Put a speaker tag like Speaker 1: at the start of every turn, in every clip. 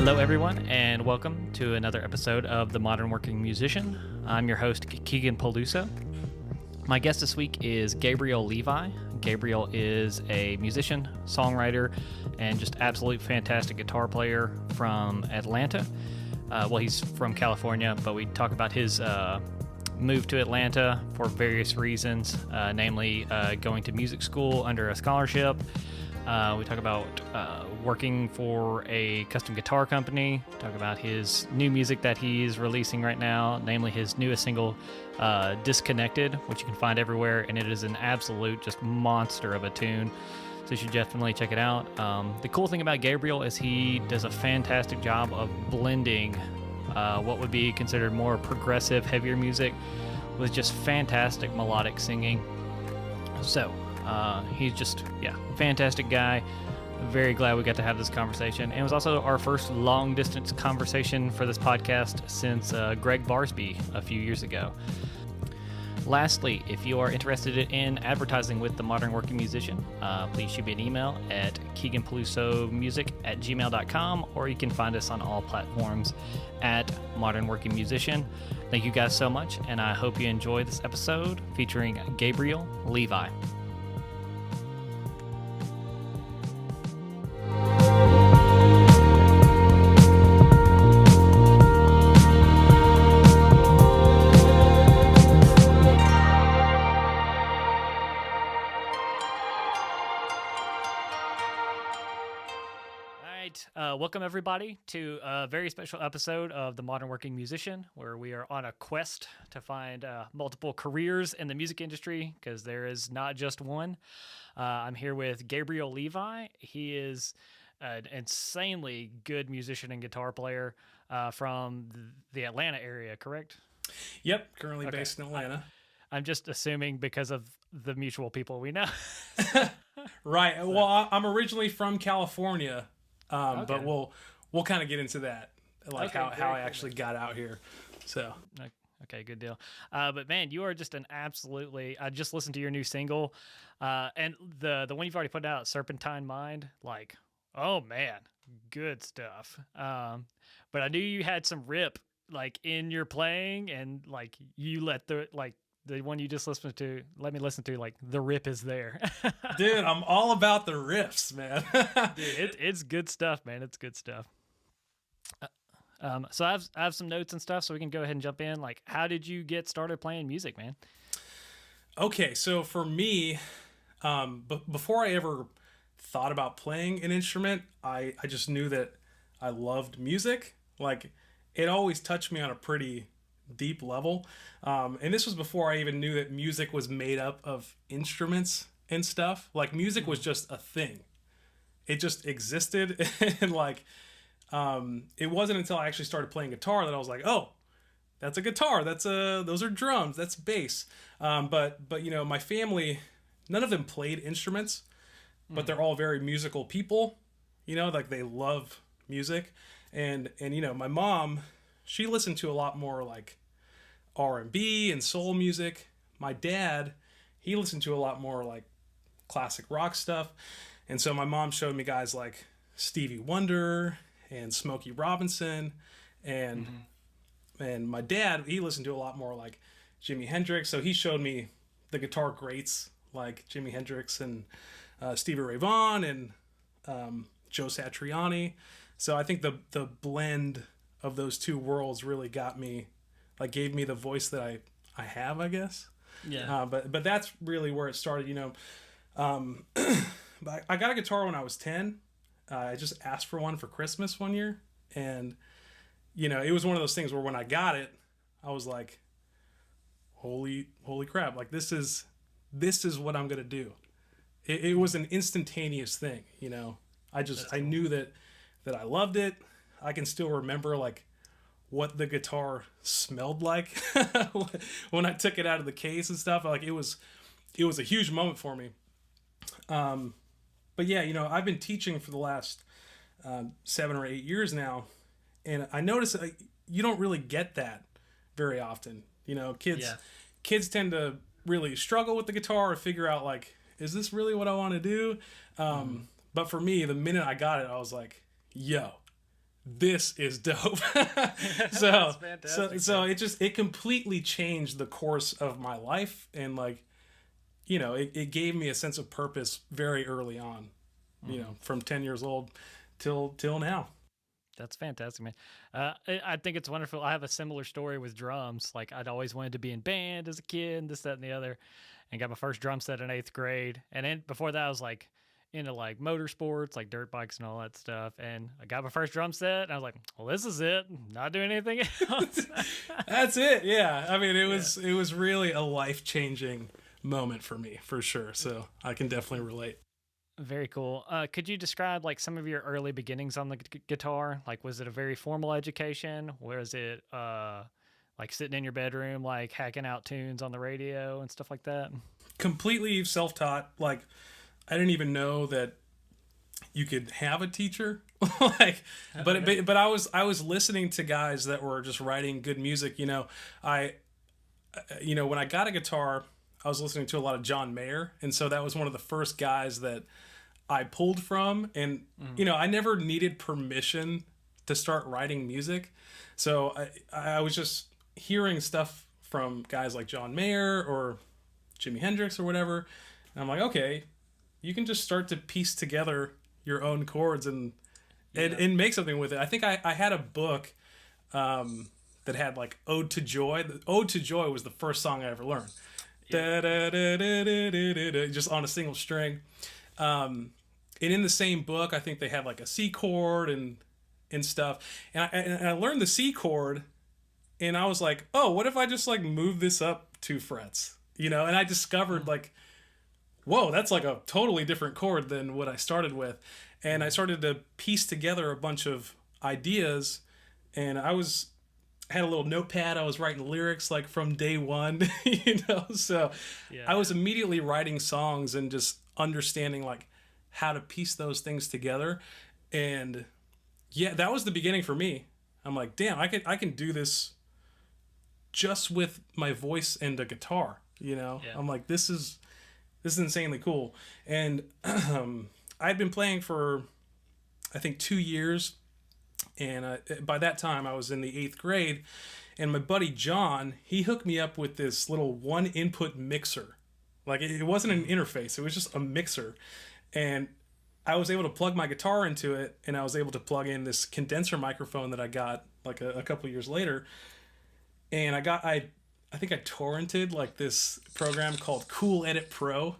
Speaker 1: Hello, everyone, and welcome to another episode of The Modern Working Musician. I'm your host, Keegan Peluso. My guest this week is Gabriel Levi. Gabriel is a musician, songwriter, and just absolute fantastic guitar player from Atlanta. He's from California, but we talk about his move to Atlanta for various reasons, namely going to music school under a scholarship. We talk about working for a custom guitar company. We talk about his new music that he's releasing right now, namely his newest single, Disconnected, which you can find everywhere, and it is an absolute just monster of a tune. So you should definitely check it out. The cool thing about Gabriel is he does a fantastic job of blending what would be considered more progressive, heavier music with just fantastic melodic singing. So he's just, fantastic guy. Very glad we got to have this conversation. And it was also our first long-distance conversation for this podcast since Greg Barsby a few years ago. Lastly, if you are interested in advertising with The Modern Working Musician, please shoot me an email at keeganpelusomusic@gmail.com, or you can find us on all platforms at Modern Working Musician. Thank you guys so much, and I hope you enjoy this episode featuring Gabriel Levi. Welcome, everybody, to a very special episode of The Modern Working Musician, where we are on a quest to find multiple careers in the music industry, because there is not just one. I'm here with Gabriel Levi. He is an insanely good musician and guitar player from the Atlanta area, correct?
Speaker 2: Yep, currently based in Atlanta.
Speaker 1: I'm just assuming because of the mutual people we know.
Speaker 2: Right. Well, I'm originally from California. But we'll kind of get into that, like how I actually got out here. So
Speaker 1: okay, good deal. But man, you are just an absolutely. I just listened to your new single, and the one you've already put out, Serpentine Mind. Like, oh man, good stuff. But I knew you had some rip like in your playing, and like you let the one you just let me listen to, like the rip is there.
Speaker 2: Dude, I'm all about the riffs, man.
Speaker 1: Dude, it's good stuff, man. It's good stuff. So I have some notes and stuff, so we can go ahead and jump in. Like, how did you get started playing music, man?
Speaker 2: Okay, so for me, before I ever thought about playing an instrument, I just knew that I loved music. Like, it always touched me on a pretty deep level, and this was before I even knew that music was made up of instruments and stuff. Like, music was just a thing. It just existed. And like, it wasn't until I actually started playing guitar that I was like, oh, that's a guitar, those are drums, that's bass. But you know, my family, none of them played instruments, but they're all very musical people, you know, like they love music. And you know, my mom, she listened to a lot more like R&B and soul music. My dad, he listened to a lot more like classic rock stuff. And so my mom showed me guys like Stevie Wonder and Smokey Robinson. And my dad, he listened to a lot more like Jimi Hendrix. So he showed me the guitar greats like Jimi Hendrix and Stevie Ray Vaughan and Joe Satriani. So I think the blend of those two worlds really got me, like gave me the voice that I have, I guess.
Speaker 1: Yeah.
Speaker 2: But that's really where it started, you know. But I got a guitar when I was 10. I just asked for one for Christmas one year. And, you know, it was one of those things where when I got it, I was like, holy crap. Like, this is what I'm going to do. It was an instantaneous thing, you know. I knew that I loved it. I can still remember like what the guitar smelled like when I took it out of the case and stuff. Like, it was a huge moment for me. But yeah, you know, I've been teaching for the last 7 or 8 years now, and I notice you don't really get that very often. You know, kids tend to really struggle with the guitar or figure out like, is this really what I want to do? But for me, the minute I got it, I was like, yo, this is dope.
Speaker 1: That's fantastic.
Speaker 2: So it completely changed the course of my life, and like, it gave me a sense of purpose very early on, from 10 years old till now.
Speaker 1: That's fantastic, man. I think it's wonderful. I have a similar story with drums. Like, I'd always wanted to be in band as a kid, and this, that, and the other, and got my first drum set in 8th grade. And then before that, I was like into like motorsports, like dirt bikes and all that stuff. And I got my first drum set, and I was like, well, this is it. Not doing anything else.
Speaker 2: That's it. Yeah. I mean, it was really a life-changing moment for me, for sure. So I can definitely relate.
Speaker 1: Very cool. Could you describe like some of your early beginnings on the guitar? Like, was it a very formal education? Was it like sitting in your bedroom, like hacking out tunes on the radio and stuff like that?
Speaker 2: Completely self-taught. Like, I didn't even know that you could have a teacher. Like, but I was listening to guys that were just writing good music. When I got a guitar, I was listening to a lot of John Mayer, and so that was one of the first guys that I pulled from. And I never needed permission to start writing music, so I was just hearing stuff from guys like John Mayer or Jimi Hendrix or whatever, and I'm like, okay, you can just start to piece together your own chords and make something with it. I think I had a book that had like Ode to Joy. The Ode to Joy was the first song I ever learned. Da, da, da, da, da, da, da, da, just on a single string. And in the same book, I think they had like a C chord and stuff. And I learned the C chord, and I was like, oh, what if I just like move this up 2 frets? And I discovered like, whoa, that's like a totally different chord than what I started with. And I started to piece together a bunch of ideas, and had a little notepad. I was writing lyrics like from day one, so I was immediately writing songs and just understanding like how to piece those things together. And yeah, that was the beginning for me. I'm like, damn, I can do this just with my voice and a guitar, I'm like, this is insanely cool. And I'd been playing for, I think, 2 years. And by that time, I was in the 8th grade, and my buddy John, he hooked me up with this little 1-input mixer. Like, it wasn't an interface, it was just a mixer. And I was able to plug my guitar into it, and I was able to plug in this condenser microphone that I got like a couple years later. And I think I torrented like this program called Cool Edit Pro,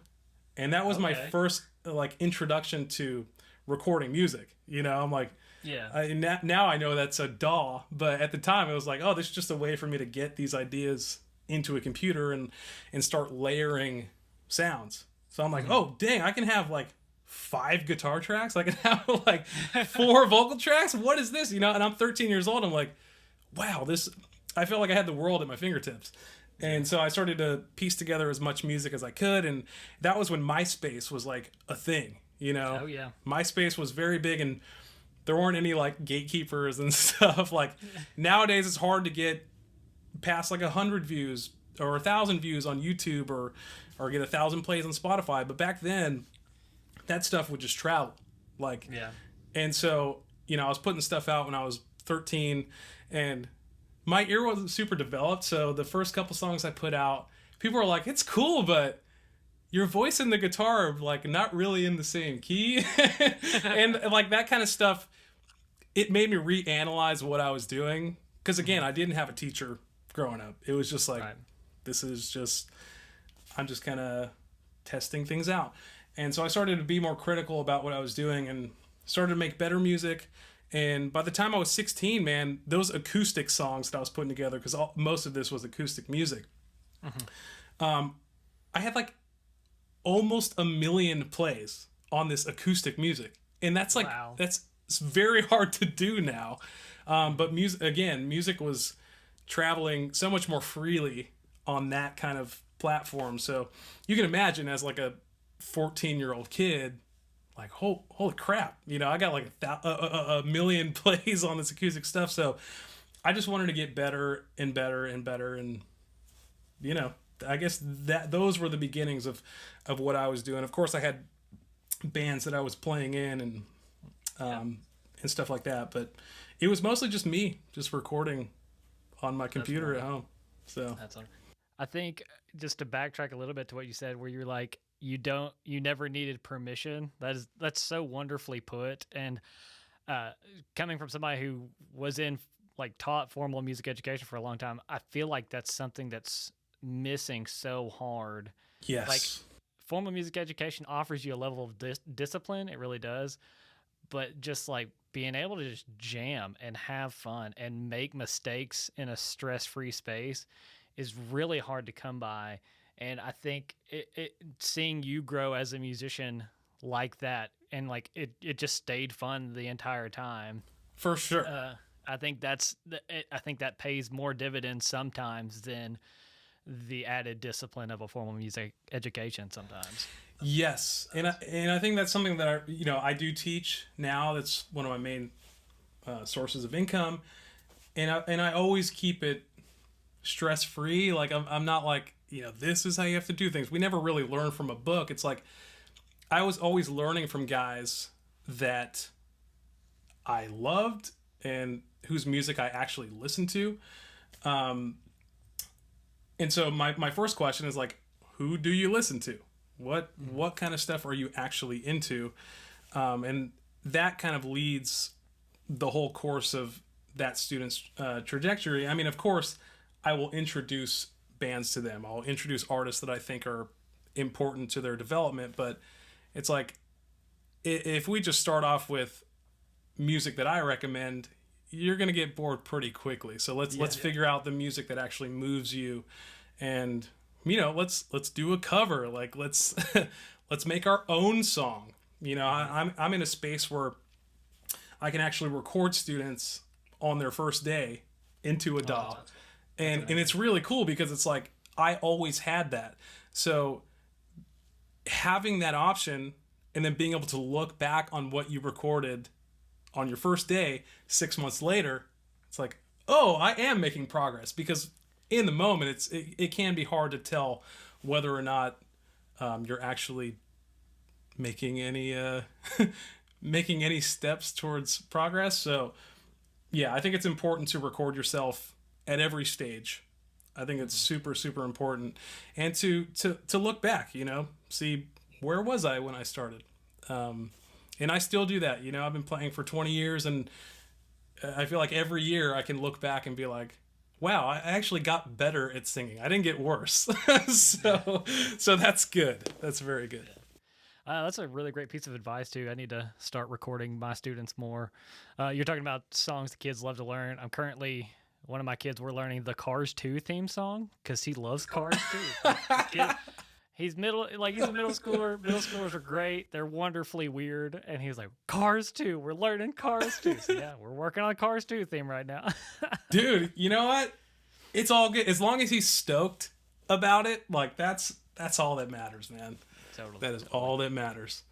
Speaker 2: and that was my first like introduction to recording music. I'm like, yeah. Now I know that's a DAW, but at the time it was like, oh, this is just a way for me to get these ideas into a computer and start layering sounds. So I'm like, oh, dang, I can have like 5 guitar tracks. I can have like 4 vocal tracks. What is this? And I'm 13 years old. I'm like, wow, I felt like I had the world at my fingertips. And so I started to piece together as much music as I could. And that was when MySpace was like a thing, Oh, yeah. MySpace was very big, and there weren't any like gatekeepers and stuff. Like, nowadays it's hard to get past like 100 views or 1,000 views on YouTube or get 1,000 plays on Spotify. But back then, that stuff would just travel. Like, yeah. And so, I was putting stuff out when I was 13, and my ear wasn't super developed. So the first couple songs I put out, people were like, it's cool, but your voice and the guitar are like not really in the same key. And like that kind of stuff, it made me reanalyze what I was doing. Because again, I didn't have a teacher growing up. It was just like, I'm just kind of testing things out. And so I started to be more critical about what I was doing and started to make better music. And by the time I was 16, man, those acoustic songs that I was putting together, because most of this was acoustic music, I had like almost 1 million plays on this acoustic music. And that's like, it's very hard to do now. But music was traveling so much more freely on that kind of platform. So you can imagine, as like a 14-year-old kid, like, holy crap, I got like a million plays on this acoustic stuff. So I just wanted to get better and better and better. And, I guess those were the beginnings of what I was doing. Of course, I had bands that I was playing in, and and stuff like that. But it was mostly just me just recording on my
Speaker 1: That's
Speaker 2: computer at
Speaker 1: wonderful.
Speaker 2: home. So
Speaker 1: That's wonderful. I think just to backtrack a little bit to what you said, where you're like, you never needed permission. That's so wonderfully put. And uh, coming from somebody who was in like taught formal music education for a long time, I feel like that's something that's missing so hard. Like
Speaker 2: yes,
Speaker 1: formal music education offers you a level of discipline, it really does, but just like being able to just jam and have fun and make mistakes in a stress-free space is really hard to come by. And I think seeing you grow as a musician like that, and like it just stayed fun the entire time.
Speaker 2: for sure.
Speaker 1: I think I think that pays more dividends sometimes than the added discipline of a formal music education sometimes.
Speaker 2: Yes, and I think that's something that I do teach now. That's one of my main sources of income, and I always keep it stress free. Like I'm not like this is how you have to do things. We never really learn from a book. It's like I was always learning from guys that I loved and whose music I actually listened to. Um, and so my first question is like, who do you listen to? What kind of stuff are you actually into? And that kind of leads the whole course of that student's trajectory. I mean, of course, I will introduce bands to them. I'll introduce artists that I think are important to their development. But it's like if we just start off with music that I recommend, you're gonna get bored pretty quickly. So let's figure out the music that actually moves you, and let's do a cover. Like let's let's make our own song. I'm in a space where I can actually record students on their first day into a DAW, and it's really cool because it's like I always had that. So having that option and then being able to look back on what you recorded on your first day 6 months later, it's like, oh, I am making progress. Because in the moment it can be hard to tell whether or not you're actually making any making any steps towards progress. So yeah, I think it's important to record yourself at every stage. I think it's super super important, and to look back, see where was I when I started. And I still do that. I've been playing for 20 years, and I feel like every year I can look back and be like, wow, I actually got better at singing. I didn't get worse. So that's good. That's very good.
Speaker 1: That's a really great piece of advice too. I need to start recording my students more. You're talking about songs the kids love to learn. I'm currently one of my kids. We're learning the Cars 2 theme song because he loves Cars 2. He's he's a middle schooler. Middle schoolers are great. They're wonderfully weird. And he's like, Cars 2. We're learning Cars 2. So yeah, we're working on Cars 2 theme right now.
Speaker 2: Dude, you know what? It's all good as long as he's stoked about it. Like that's all that matters, man.
Speaker 1: Totally.
Speaker 2: That is all that matters.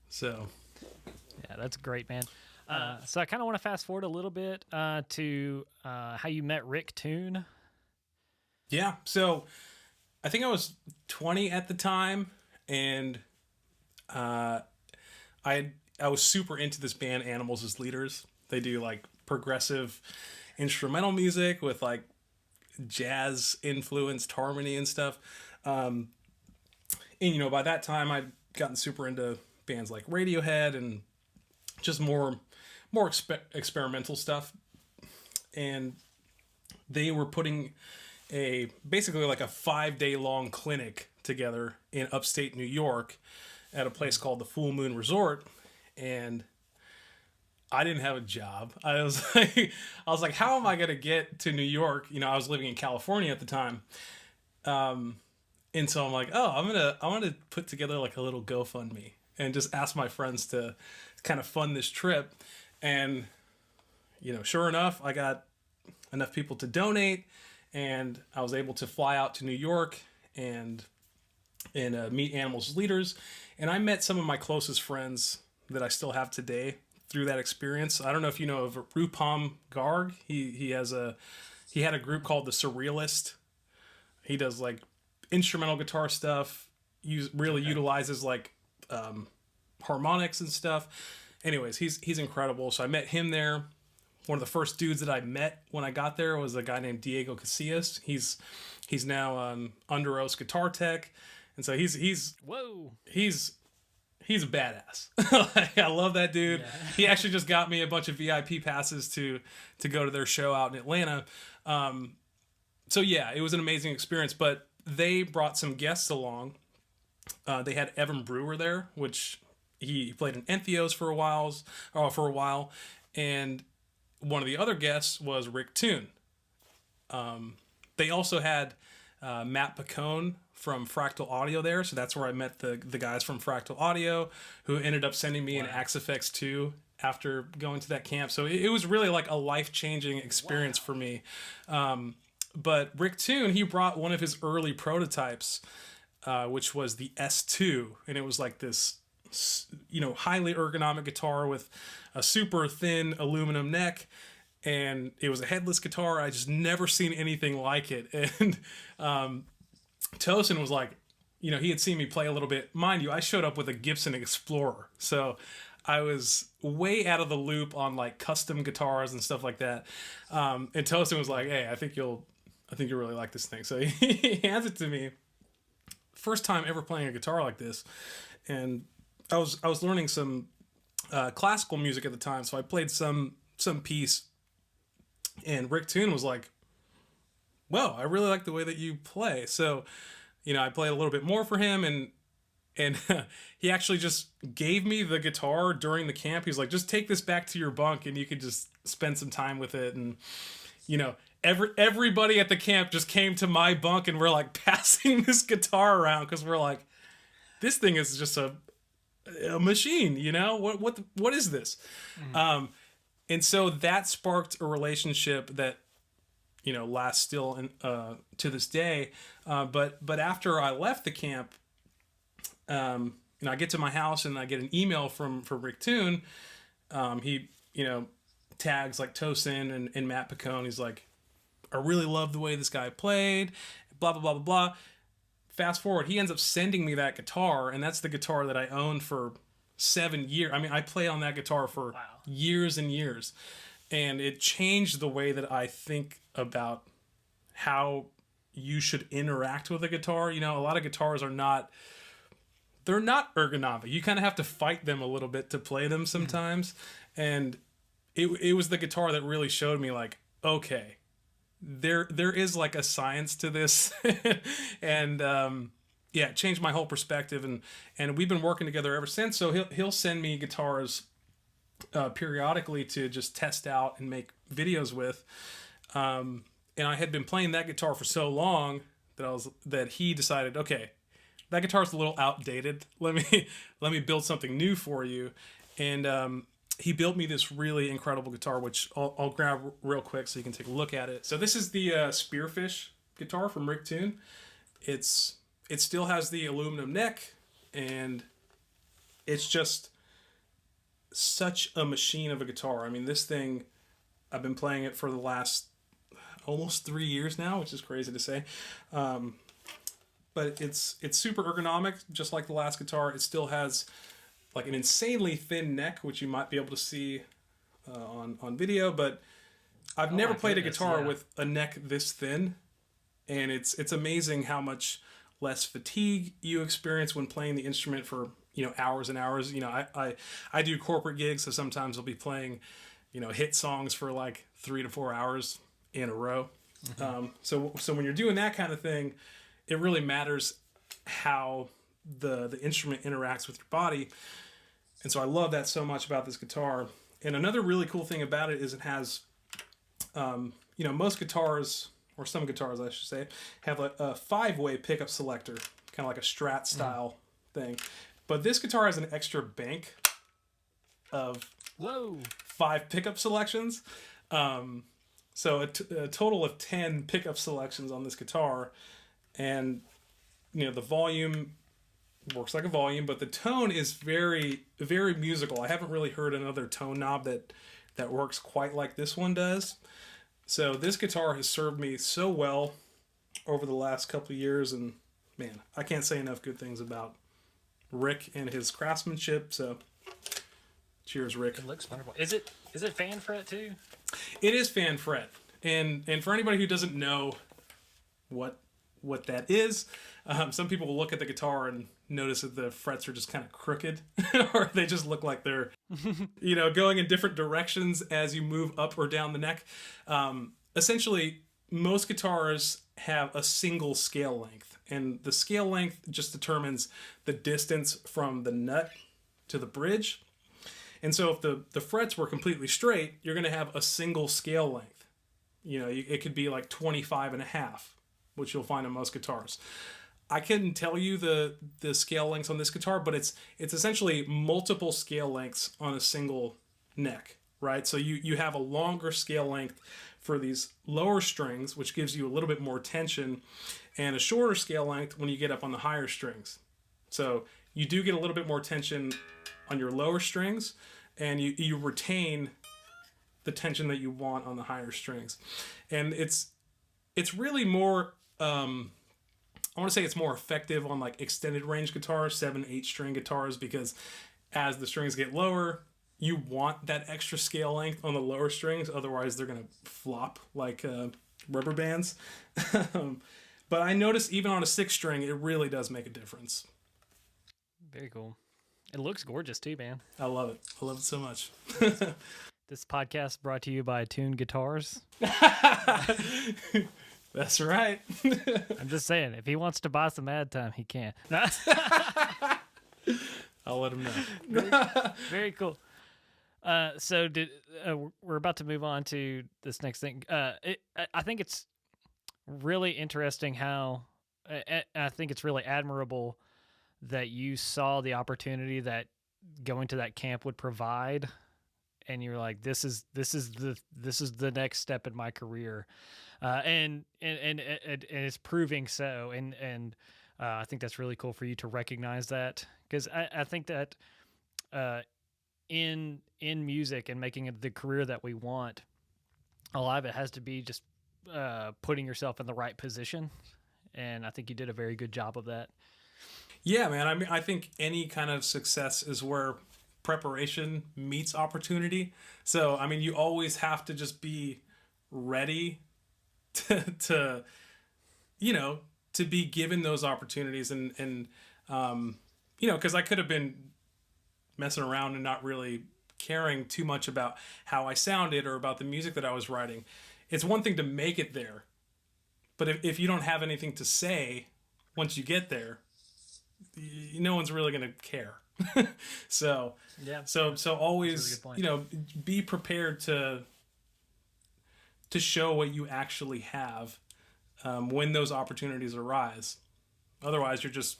Speaker 2: So
Speaker 1: yeah, that's great, man. So I kind of want to fast forward a little bit to how you met Rick Toon.
Speaker 2: yeah, so I think I was 20 at the time, and I was super into this band Animals as Leaders. They do like progressive instrumental music with like jazz influenced harmony and stuff. And by that time I'd gotten super into bands like Radiohead and just more experimental stuff. And they were putting basically like a 5-day long clinic together in upstate New York at a place called the Full Moon Resort. And I didn't have a job. I was like, how am I going to get to New York? I was living in California at the time. And so I'm like, oh, I'm going to put together like a little GoFundMe and just ask my friends to kind of fund this trip. And, sure enough, I got enough people to donate, and I was able to fly out to New York and meet Animals Leaders. And I met some of my closest friends that I still have today through that experience. I don't know if you know of Rupam Garg. He had a group called the Surrealist. He does like instrumental guitar stuff. Utilizes like harmonics and stuff. anyways, he's incredible. So I met him there. One of the first dudes that I met when I got there was a guy named Diego Casillas. He's now Under Oath's guitar tech, and so he's
Speaker 1: Whoa.
Speaker 2: he's a badass. I love that dude. Yeah. He actually just got me a bunch of VIP passes to go to their show out in Atlanta. So yeah, it was an amazing experience. But they brought some guests along. They had Evan Brewer there, which he played in Entheos for a while, and one of the other guests was Rick Toon. They also had Matt Picone from Fractal Audio there, so that's where I met the guys from Fractal Audio, who ended up sending me an Axe FX 2 after going to that camp. So it was really like a life-changing experience for me. But Rick Toon, he brought one of his early prototypes, which was the S2, and it was like this, highly ergonomic guitar with a super thin aluminum neck, and it was a headless guitar. I just never seen anything like it. And Tosin was like, he had seen me play a little bit. Mind you, I showed up with a Gibson Explorer, so I was way out of the loop on like custom guitars and stuff like that. And Tosin was like, "Hey, I think you'll really like this thing." So he hands it to me. First time ever playing a guitar like this, and I was learning some classical music at the time, so I played some piece, and Rick Toon was like, "Whoa, I really like the way that you play." So, I played a little bit more for him, and he actually just gave me the guitar during the camp. He's like, "Just take this back to your bunk, and you could just spend some time with it." And everybody at the camp just came to my bunk, and we're like passing this guitar around because we're like, "This thing is just a machine, what is this?" Mm-hmm. And so that sparked a relationship that lasts still to this day. But after I left the camp, I get to my house and I get an email from Rick Toon. He tags like Tosin and Matt Picone. He's like, "I really love the way this guy played, blah blah blah blah blah." Fast forward, he ends up sending me that guitar, and that's the guitar that I owned for 7 years. I mean, I played on that guitar for years and years, and it changed the way that I think about how you should interact with a guitar. A lot of guitars are not ergonomic. You kind of have to fight them a little bit to play them sometimes. Mm-hmm. And it was the guitar that really showed me like, okay, there is like a science to this. And it changed my whole perspective, and we've been working together ever since. So he'll send me guitars periodically to just test out and make videos with. And I had been playing that guitar for so long that he decided, okay, that guitar's a little outdated. Let me build something new for you. And he built me this really incredible guitar, which I'll grab real quick so you can take a look at it. So this is the Spearfish guitar from Rick Toon. It still has the aluminum neck, and it's just such a machine of a guitar. I mean, this thing, I've been playing it for the last almost 3 years now, which is crazy to say. But it's super ergonomic, just like the last guitar. It still has like an insanely thin neck, which you might be able to see on video. But I've never played a guitar with a neck this thin, and it's amazing how much less fatigue you experience when playing the instrument for hours and hours. I do corporate gigs, so sometimes I'll be playing hit songs for like 3 to 4 hours in a row. Mm-hmm. So when you're doing that kind of thing, it really matters how the instrument interacts with your body. And so I love that so much about this guitar. And another really cool thing about it is it has, most guitars, or some guitars I should say, have a 5-way pickup selector, kind of like a Strat style thing. But this guitar has an extra bank of 5 pickup selections. So a total of 10 pickup selections on this guitar. And, the volume works like a volume, but the tone is very, very musical. I haven't really heard another tone knob that works quite like this one does. So this guitar has served me so well over the last couple of years, and man, I can't say enough good things about Rick and his craftsmanship. So Cheers, Rick.
Speaker 1: It looks wonderful. Is it fan fret too?
Speaker 2: It is fan fret, and for anybody who doesn't know what that is, some people will look at the guitar and notice that the frets are just kind of crooked, or they just look like they're going in different directions as you move up or down the neck. Essentially, most guitars have a single scale length, and the scale length just determines the distance from the nut to the bridge. And so if the frets were completely straight, you're going to have a single scale length. It could be like 25 and a half, which you'll find on most guitars. I couldn't tell you the scale lengths on this guitar, but it's essentially multiple scale lengths on a single neck, right? So you have a longer scale length for these lower strings, which gives you a little bit more tension, and a shorter scale length when you get up on the higher strings. So you do get a little bit more tension on your lower strings, and you retain the tension that you want on the higher strings. And it's really more, I want to say it's more effective on like extended range guitars, 7-8 string guitars, because as the strings get lower, you want that extra scale length on the lower strings, otherwise they're going to flop like rubber bands. But I noticed even on a 6 string, it really does make a difference.
Speaker 1: Very cool. It looks gorgeous too, man.
Speaker 2: I love it. I love it so much.
Speaker 1: This podcast brought to you by Tune Guitars.
Speaker 2: That's right.
Speaker 1: I'm just saying, if he wants to buy some ad time, he can.
Speaker 2: I'll let him know.
Speaker 1: Very cool. So we're about to move on to this next thing. I think it's really interesting how I think it's really admirable that you saw the opportunity that going to that camp would provide, and you're like, this is the next step in my career, and it's proving so, and I think that's really cool for you to recognize that, because I think that in music and making it the career that we want, a lot of it has to be just putting yourself in the right position, and I think you did a very good job of that.
Speaker 2: Yeah, man. I mean, I think any kind of success is where preparation meets opportunity. So, I mean, you always have to just be ready to be given those opportunities, and because I could have been messing around and not really caring too much about how I sounded or about the music that I was writing. It's one thing to make it there, but if you don't have anything to say once you get there, no one's really going to care. So always, be prepared to show what you actually have when those opportunities arise. Otherwise, you're just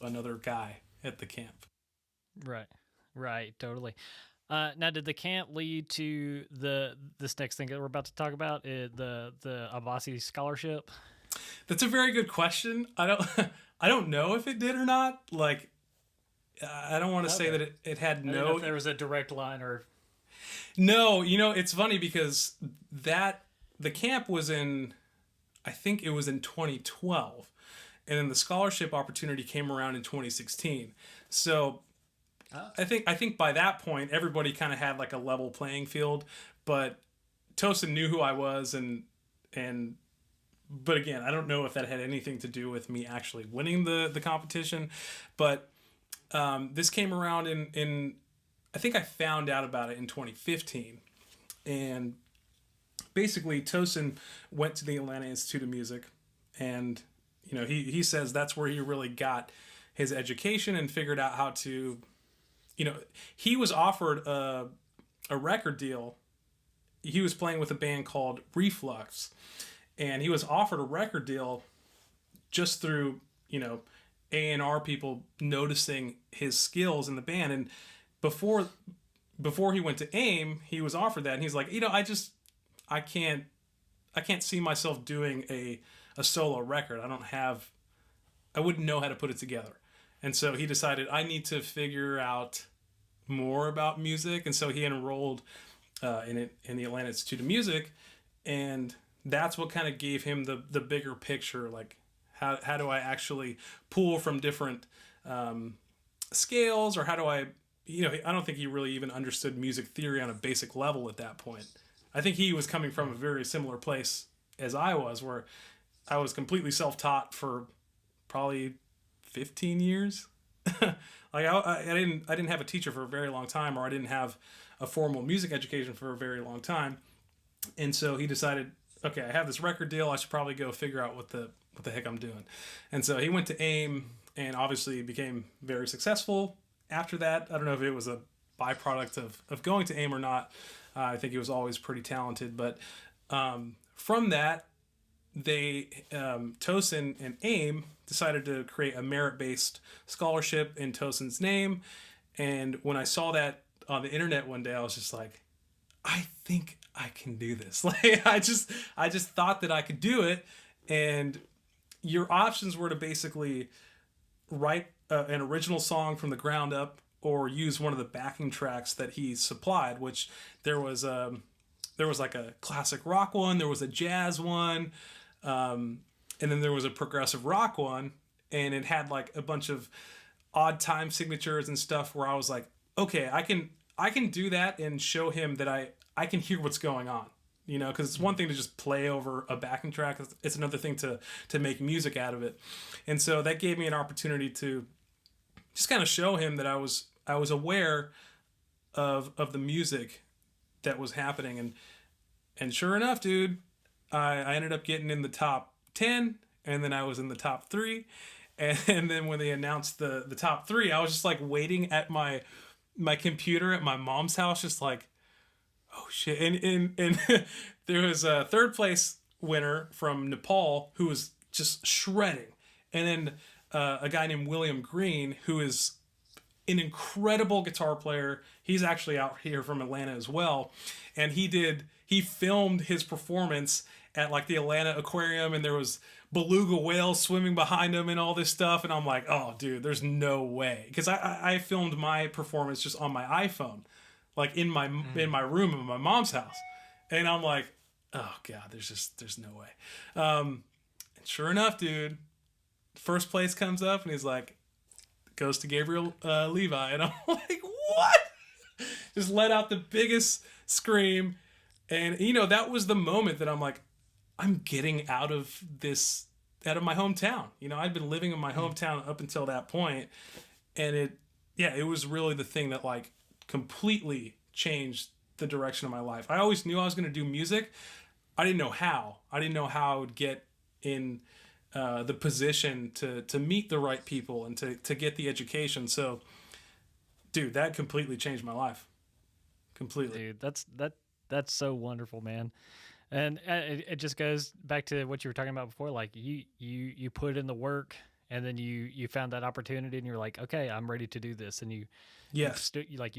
Speaker 2: another guy at the camp.
Speaker 1: Right, totally. Now, did the camp lead to this next thing that we're about to talk about, the Abasi Scholarship?
Speaker 2: That's a very good question. I don't know if it did or not. Like, I don't want to say that it had no.
Speaker 1: I don't know if there was a direct line or.
Speaker 2: No, it's funny because the camp was I think it was in 2012, and then the scholarship opportunity came around in 2016. So. I think by that point everybody kind of had like a level playing field, but Tosin knew who I was, but again, I don't know if that had anything to do with me actually winning the competition, but this came around in I think I found out about it in 2015, and basically Tosin went to the Atlanta Institute of Music, and he says that's where he really got his education and figured out how to. He was offered a record deal. He was playing with a band called Reflux, and he was offered a record deal just through, A&R people noticing his skills in the band. And before he went to AIM, he was offered that, and he's like, I can't see myself doing a solo record. I wouldn't know how to put it together. And so he decided, I need to figure out more about music. And so he enrolled in the Atlanta Institute of Music. And that's what kind of gave him the bigger picture. Like, how do I actually pull from different scales, or how do I I don't think he really even understood music theory on a basic level at that point. I think he was coming from a very similar place as I was, where I was completely self-taught for probably 15 years. Like I didn't have a teacher for a very long time, or I didn't have a formal music education for a very long time. And so he decided, okay, I have this record deal. I should probably go figure out what the heck I'm doing. And so he went to AIM and obviously became very successful after that. I don't know if it was a byproduct of going to AIM or not. I think he was always pretty talented. But from that, Tosin and AIM decided to create a merit-based scholarship in Tosin's name. And when I saw that on the internet one day, I was just like, I think I can do this. Like I just thought that I could do it. And your options were to basically write an original song from the ground up, or use one of the backing tracks that he supplied, which there was like a classic rock one, there was a jazz one, and then there was a progressive rock one, and it had like a bunch of odd time signatures and stuff where I was like, okay, I can do that and show him that I can hear what's going on. Because it's one thing to just play over a backing track. It's another thing to make music out of it. And so that gave me an opportunity to just kind of show him that I was aware of the music that was happening. And sure enough, dude, I ended up getting in the top 10, and then I was in the top 3. And then when they announced the top 3, I was just like waiting at my computer at my mom's house, just like, oh shit. And there was a third place winner from Nepal who was just shredding. And then a guy named William Green, who is an incredible guitar player. He's actually out here from Atlanta as well. And he filmed his performance at like the Atlanta Aquarium, and there was beluga whales swimming behind him and all this stuff. And I'm like, oh dude, there's no way. Because I filmed my performance just on my iPhone, like in my room in my mom's house. And I'm like, oh god, there's no way. And sure enough, dude, first place comes up, and he's like, goes to Gabriel Levi, and I'm like, what? Just let out the biggest scream. And that was the moment that I'm like, I'm getting out of my hometown. I'd been living in my hometown up until that point, and it was really the thing that like completely changed the direction of my life. I always knew I was going to do music. I didn't know how. I would get in the position to meet the right people and to get the education. So, dude, that completely changed my life. Completely.
Speaker 1: Dude, that's so wonderful, man. And it just goes back to what you were talking about before. Like you put in the work, and then you found that opportunity, and you're like, okay, I'm ready to do this. And you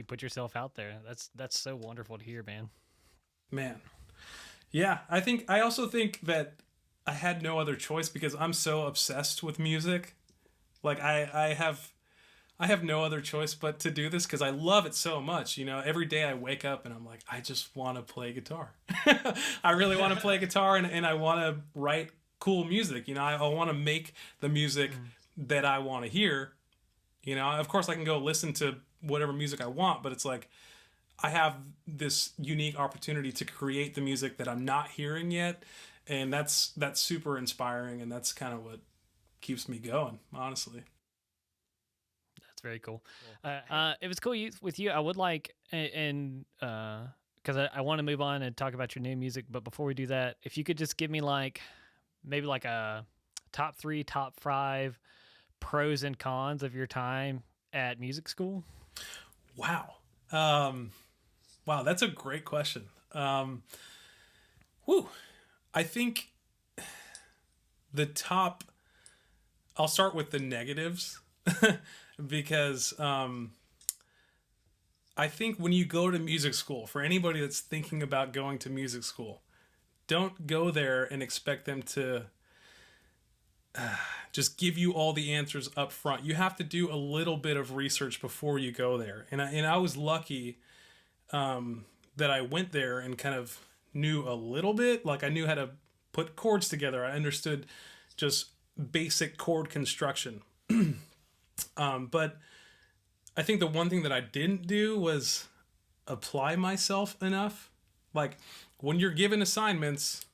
Speaker 1: put yourself out there. That's so wonderful to hear, man.
Speaker 2: Yeah. I also think that I had no other choice, because I'm so obsessed with music. Like I have no other choice but to do this, because I love it so much. Every day I wake up and I'm like, I just want to play guitar. I really want to play guitar, and I want to write cool music. I want to make the music that I want to hear. Of course I can go listen to whatever music I want, but it's like I have this unique opportunity to create the music that I'm not hearing yet. And that's super inspiring, and that's kind of what keeps me going, honestly.
Speaker 1: That's very cool. It was cool with you. I would like, and because I want to move on and talk about your new music, but before we do that, if you could just give me maybe a top 3, top 5 pros and cons of your time at music school.
Speaker 2: Wow. Wow, that's a great question. I think I'll start with the negatives because I think when you go to music school, for anybody that's thinking about going to music school, don't go there and expect them to just give you all the answers up front. You have to do a little bit of research before you go there. And I was lucky that I went there and kind of knew a little bit. Like I knew how to put chords together. I understood just basic chord construction. But I think the one thing that I didn't do was apply myself enough. Like when you're given assignments,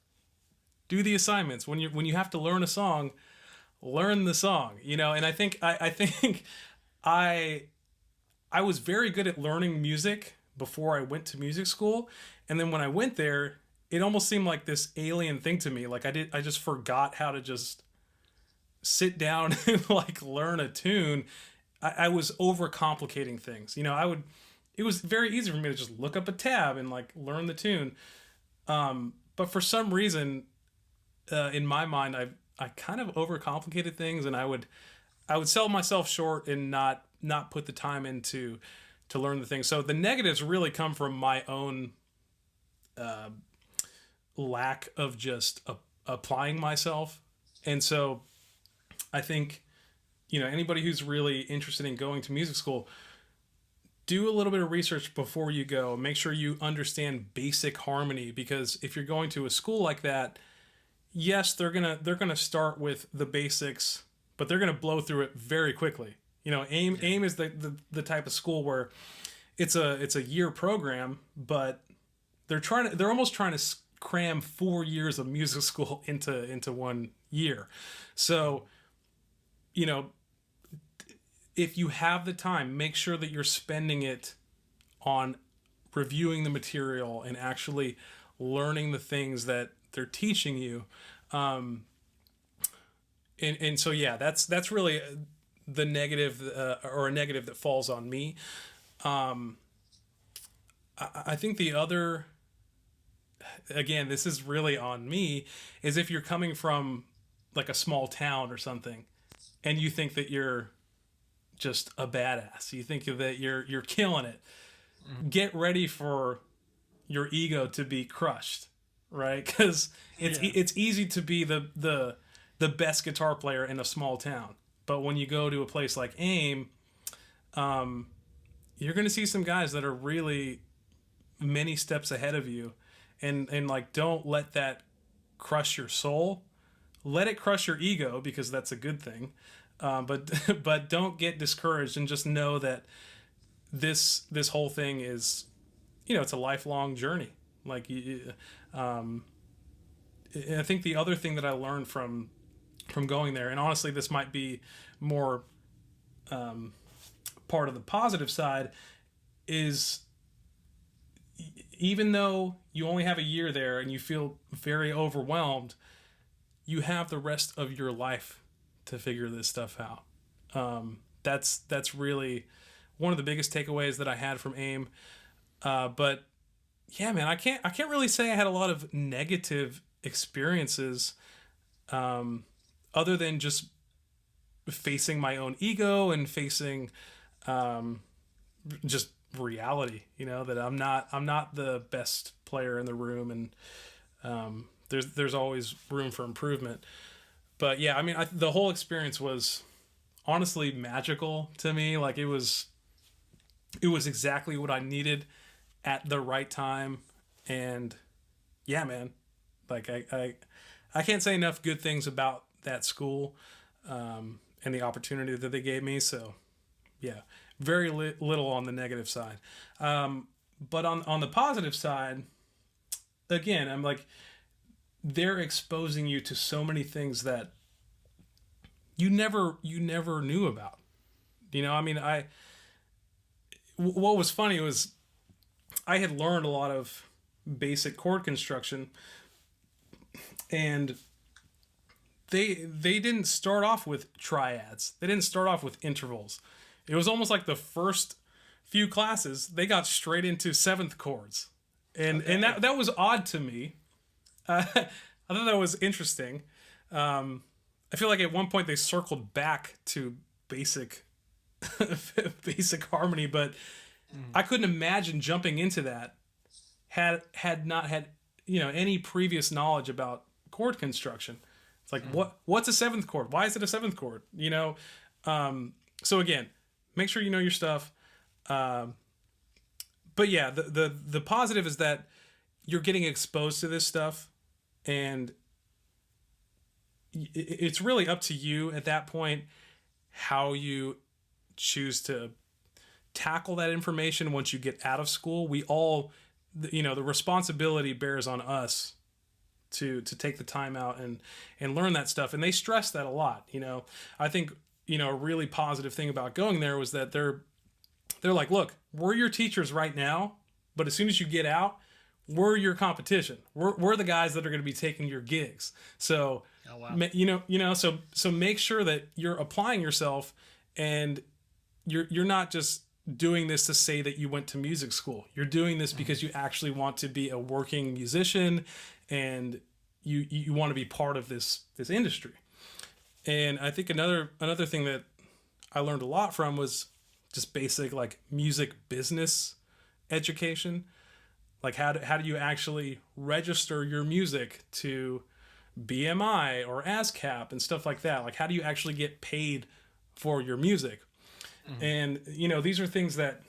Speaker 2: do the assignments. When you have to learn a song, learn the song. And I think I I was very good at learning music before I went to music school, and then when I went there, it almost seemed like this alien thing to me. Like I just forgot how to just sit down and like learn a tune. I was overcomplicating things. I would. It was very easy for me to just look up a tab and like learn the tune. But for some reason, in my mind, I kind of overcomplicated things, and I would sell myself short and not put the time into to learn the thing. So the negatives really come from my own lack of just applying myself. And so I think anybody who's really interested in going to music school, do a little bit of research before you go. Make sure you understand basic harmony, because if you're going to a school like that, yes, they're gonna start with the basics, but they're gonna blow through it very quickly. AIM is the type of school where it's a year program, but they're almost trying to cram 4 years of music school into 1 year. So, if you have the time, make sure that you're spending it on reviewing the material and actually learning the things that they're teaching you. And so yeah, that's really the negative, or a negative that falls on me. I think the other, again, this is really on me, is if you're coming from like a small town or something, and you think that you're just a badass, you think that you're killing it. Get ready for your ego to be crushed, right? Because it's easy to be the best guitar player in a small town, but when you go to a place like AIM, you're going to see some guys that are really many steps ahead of you, and like, don't let that crush your soul. Let it crush your ego, because that's a good thing. But don't get discouraged, and just know that this whole thing is, it's a lifelong journey. Like, I think the other thing that I learned from going there, and honestly, this might be more part of the positive side, is even though you only have a year there and you feel very overwhelmed, you have the rest of your life to figure this stuff out. That's really one of the biggest takeaways that I had from AIM. But yeah, man, I can't really say I had a lot of negative experiences, other than just facing my own ego and facing just reality. That I'm not the best player in the room, and there's always room for improvement. But yeah, I mean, the whole experience was honestly magical to me. Like, it was exactly what I needed at the right time. And yeah, man, like I can't say enough good things about that school, and the opportunity that they gave me. So yeah, very little on the negative side. But on the positive side, again, I'm like, they're exposing you to so many things that you never knew about. I mean, what was funny was I had learned a lot of basic chord construction, and they didn't start off with triads. They didn't start off with intervals. It was almost like the first few classes they got straight into seventh chords, and that was odd to me. I thought that was interesting. I feel like at one point they circled back to basic harmony, but I couldn't imagine jumping into that had not had any previous knowledge about chord construction. It's like, what's a seventh chord? Why is it a seventh chord? So again, make sure you know your stuff. But yeah, the positive is that you're getting exposed to this stuff, and it's really up to you at that point how you choose to tackle that information once you get out of school. We all, you know, the responsibility bears on us to take the time out and learn that stuff. And they stress that a lot. You know, I think, you know, a really positive thing about going there was that they're like, look, we're your teachers right now, but as soon as you get out, we're your competition. We're the guys that are going to be taking your gigs. So,
Speaker 1: oh, wow.
Speaker 2: So make sure that you're applying yourself, and you're not just doing this to say that you went to music school. You're doing this because you actually want to be a working musician, and you want to be part of this industry. And I think another thing that I learned a lot from was just basic like music business education. Like how do you actually register your music to BMI or ASCAP and stuff like that? Like how do you actually get paid for your music? And, you know, these are things that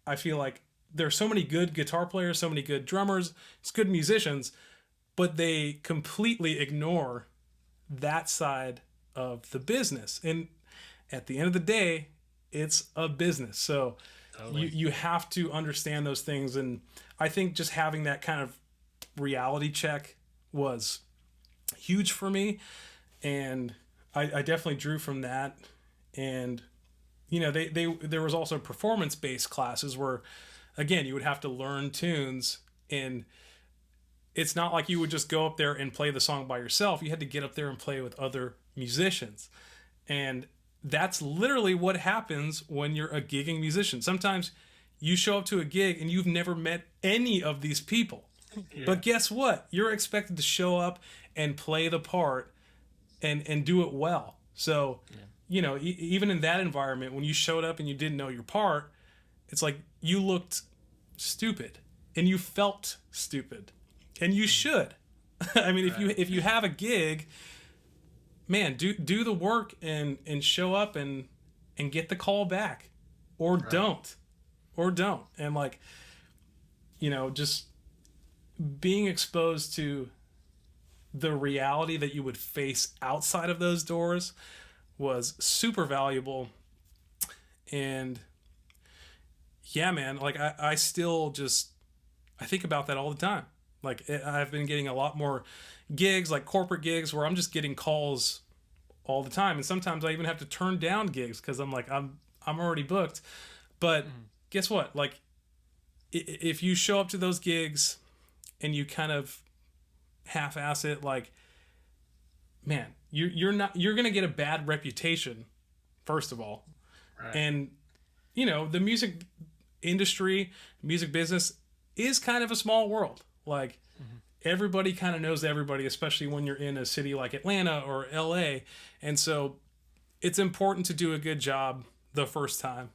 Speaker 2: I feel like there's so many good guitar players, so many good drummers, it's good musicians, but they completely ignore that side of the business. And at the end of the day, it's a business. So totally. You have to understand those things. And I think just having that kind of reality check was huge for me. And I definitely drew from that. And you know, there was also performance-based classes where, again, you would have to learn tunes, and it's not like you would just go up there and play the song by yourself. You had to get up there and play with other musicians. And that's literally what happens when you're a gigging musician. Sometimes you show up to a gig and you've never met any of these people. Yeah. But guess what? You're expected to show up and play the part and do it well. So... yeah. You know, even in that environment, when you showed up and you didn't know your part, it's like you looked stupid and you felt stupid, and you should. I mean, right. if you have a gig, man, do the work and show up and get the call back, or right. don't. And like, you know, just being exposed to the reality that you would face outside of those doors was super valuable. And yeah, man, like I still just, I think about that all the time. Like I've been getting a lot more gigs, like corporate gigs, where I'm just getting calls all the time. And sometimes I even have to turn down gigs because I'm like, I'm already booked. But guess what? Like if you show up to those gigs and you kind of half-ass it, like, man, you're gonna get a bad reputation, first of all. Right. And you know, the music industry, music business is kind of a small world. Like everybody kind of knows everybody, especially when you're in a city like Atlanta or LA. And so it's important to do a good job the first time.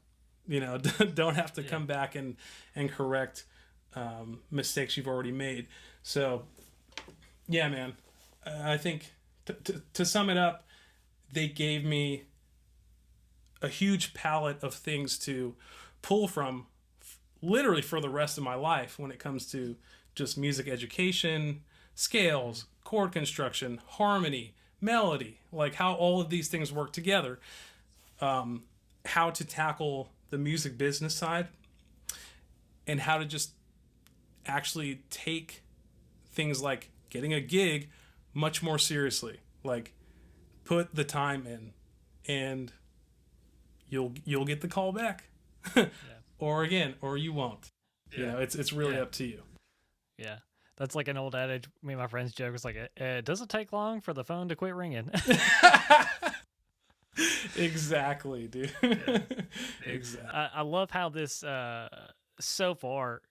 Speaker 2: You know, don't have to come back and correct mistakes you've already made. So yeah, man, I think to sum it up, they gave me a huge palette of things to pull from literally for the rest of my life when it comes to just music education, scales, chord construction, harmony, melody, like how all of these things work together, how to tackle the music business side, and how to just actually take things like getting a gig much more seriously. Like put the time in and you'll get the call back. Yeah. or you won't. Yeah. You know, it's really up to you.
Speaker 1: Yeah. That's like an old adage. Me and my friends joke. It's like, it doesn't take long for the phone to quit ringing.
Speaker 2: Exactly, dude.
Speaker 1: Yeah. Exactly. I love how this, so far,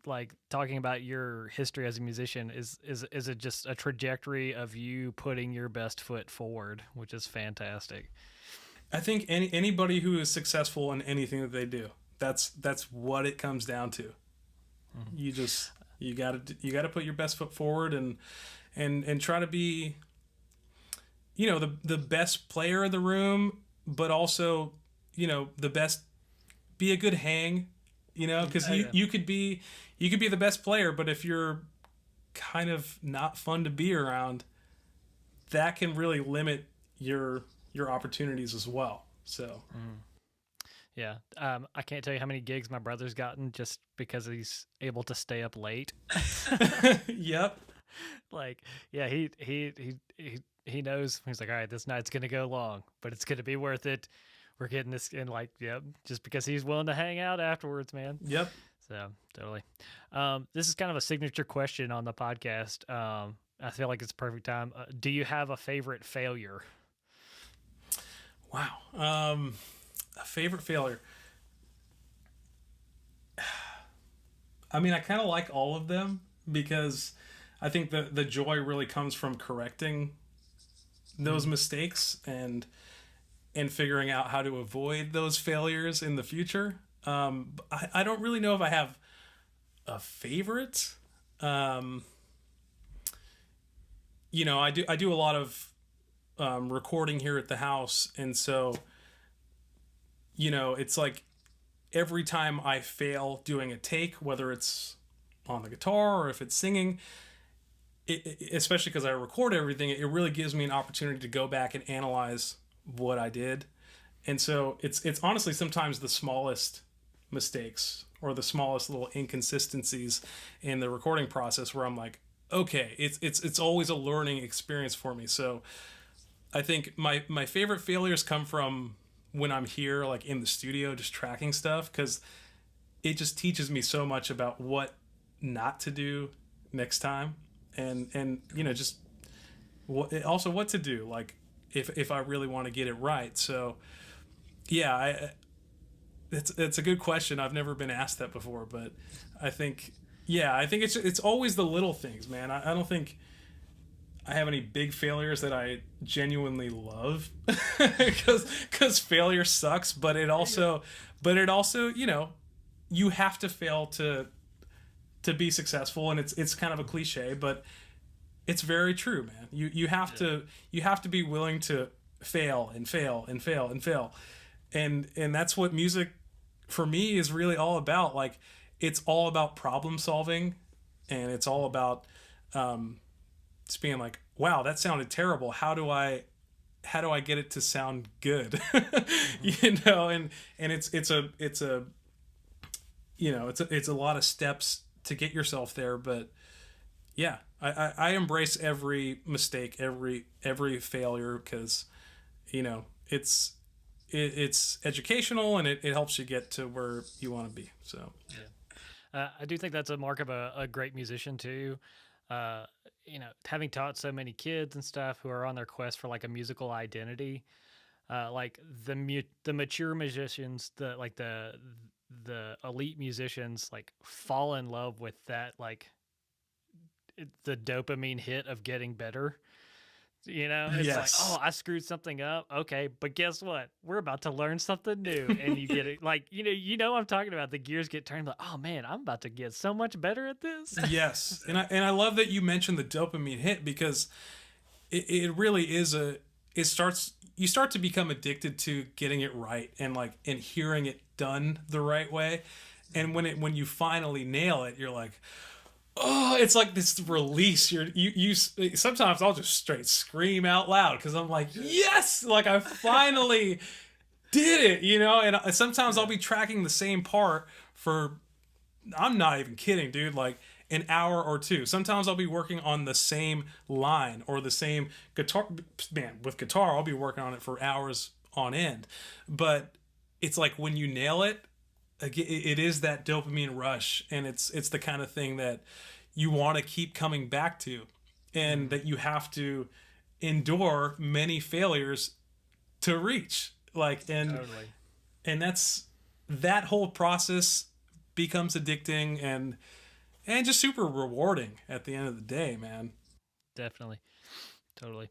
Speaker 1: like talking about your history as a musician is it just a trajectory of you putting your best foot forward, which is fantastic.
Speaker 2: I think anybody who is successful in anything that they do, that's what it comes down to. You gotta put your best foot forward and try to be, you know, the best player in the room, but also, you know, be a good hang. You know, because you could be the best player, but if you're kind of not fun to be around, that can really limit your opportunities as well. So,
Speaker 1: Yeah. I can't tell you how many gigs my brother's gotten just because he's able to stay up late.
Speaker 2: Yep.
Speaker 1: Like, yeah, he knows. He's like, all right, this night's gonna go long, but it's gonna be worth it. We're getting this in, like, yep, just because he's willing to hang out afterwards, man.
Speaker 2: Yep.
Speaker 1: So totally. This is kind of a signature question on the podcast. I feel like it's perfect time. Do you have a favorite failure?
Speaker 2: Wow. A favorite failure. I mean, I kind of like all of them because I think the joy really comes from correcting those mistakes and figuring out how to avoid those failures in the future. I don't really know if I have a favorite. Um, I do a lot of recording here at the house, and so it's like every time I fail doing a take, whether it's on the guitar or if it's singing, especially because I record everything, it really gives me an opportunity to go back and analyze what I did. And so it's honestly sometimes the smallest mistakes or the smallest little inconsistencies in the recording process where I'm like, okay, it's always a learning experience for me. So I think my favorite failures come from when I'm here, like in the studio, just tracking stuff, because it just teaches me so much about what not to do next time, and just also what to do, like if I really want to get it right. So yeah, it's a good question. I've never been asked that before, but I think it's always the little things, man. I don't think I have any big failures that I genuinely love because failure sucks, but it also you have to fail to be successful, and it's kind of a cliche, but it's very true, man. You have to be willing to fail and fail and fail and fail, and that's what music for me is really all about. Like, it's all about problem solving, and it's all about just being like, wow, that sounded terrible. How do I get it to sound good? And it's a lot of steps to get yourself there. But yeah, I embrace every mistake, every failure, because it's educational, and it helps you get to where you want to be. So
Speaker 1: I do think that's a mark of a great musician too. Uh, having taught so many kids and stuff who are on their quest for like a musical identity, like the mature musicians, the elite musicians, like fall in love with that, like the dopamine hit of getting better. It's like,
Speaker 2: yes.
Speaker 1: oh, I screwed something up. Okay, but guess what? We're about to learn something new, and you get it. Like, I'm talking about the gears get turned. Like, oh man, I'm about to get so much better at this.
Speaker 2: Yes, and I love that you mentioned the dopamine hit, because it really is you start to become addicted to getting it right, and hearing it done the right way, and when you finally nail it, you're like, oh, it's like this release. You sometimes I'll just straight scream out loud because I'm like, yes, like I finally did it, and sometimes I'll be tracking the same part for, I'm not even kidding, dude, like an hour or two. Sometimes I'll be working on the same line or the same guitar. Man, with guitar, I'll be working on it for hours on end. But it's like when you nail it, it is that dopamine rush, and it's the kind of thing that you want to keep coming back to, and that you have to endure many failures to reach. Like,
Speaker 1: Totally.
Speaker 2: and that whole process becomes addicting and just super rewarding at the end of the day, man.
Speaker 1: Definitely. Totally.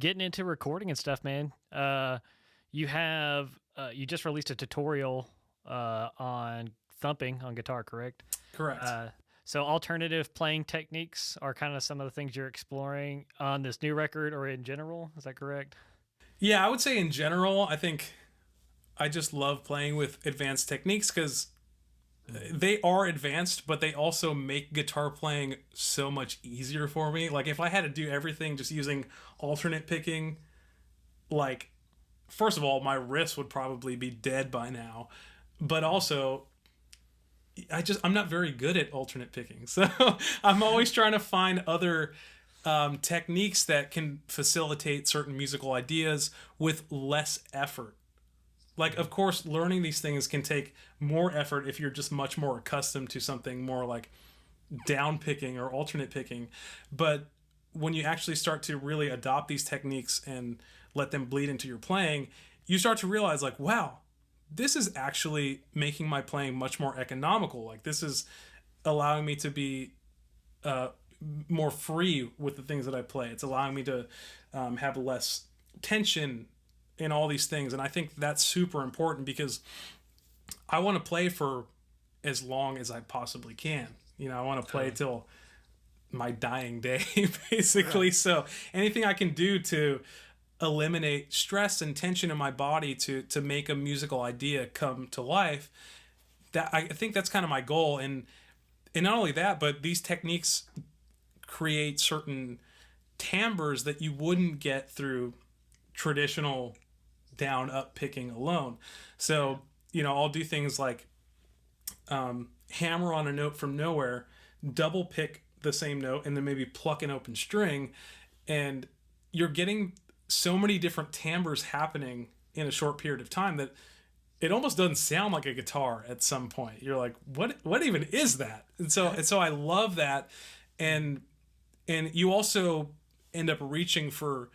Speaker 1: Getting into recording and stuff, man. You just released a tutorial on thumping on guitar, correct?
Speaker 2: Correct.
Speaker 1: So alternative playing techniques are kind of some of the things you're exploring on this new record, or in general. Is that correct?
Speaker 2: Yeah, I would say in general, I think I just love playing with advanced techniques because they are advanced, but they also make guitar playing so much easier for me. Like, if I had to do everything just using alternate picking, like, first of all, my wrist would probably be dead by now, but also I'm not very good at alternate picking. So I'm always trying to find other techniques that can facilitate certain musical ideas with less effort. Like, of course, learning these things can take more effort if you're just much more accustomed to something more like down picking or alternate picking. But when you actually start to really adopt these techniques and let them bleed into your playing, you start to realize, like, wow, this is actually making my playing much more economical. Like, this is allowing me to be more free with the things that I play. It's allowing me to have less tension in all these things. And I think that's super important because I want to play for as long as I possibly can. You know, I want to play till my dying day, basically. Yeah. So anything I can do to eliminate stress and tension in my body to make a musical idea come to life, that I think that's kind of my goal. And not only that, but these techniques create certain timbres that you wouldn't get through traditional down up picking alone. So, you know, I'll do things like hammer on a note from nowhere, double pick the same note, and then maybe pluck an open string, and you're getting so many different timbres happening in a short period of time that it almost doesn't sound like a guitar at some point. You're like, what even is that? And so I love that. And you also end up reaching for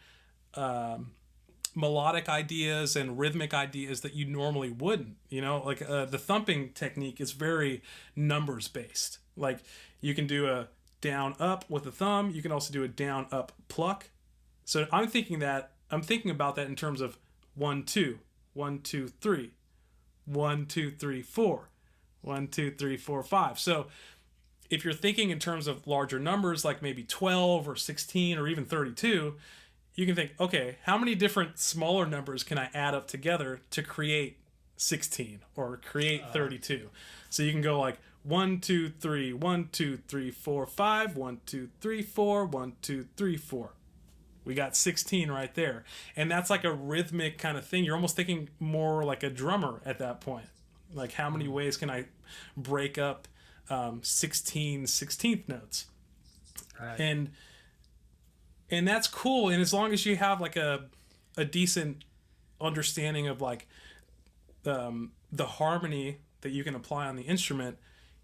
Speaker 2: melodic ideas and rhythmic ideas that you normally wouldn't. You know, like the thumping technique is very numbers based. Like, you can do a down up with a thumb. You can also do a down up pluck. So I'm thinking about that in terms of 1 2 1 2 3 1 2 3 4 1 2 3 4 5. So if you're thinking in terms of larger numbers, like maybe 12 or 16 or even 32, you can think, okay, how many different smaller numbers can I add up together to create 16 or create 32? So you can go like 1 2 3 1 2 3 4 5 1 2 3 4 1 2 3 4. We got 16 right there. And that's like a rhythmic kind of thing. You're almost thinking more like a drummer at that point. Like, how many ways can I break up 16 16th notes? Right. And that's cool. And as long as you have like a decent understanding of like the harmony that you can apply on the instrument,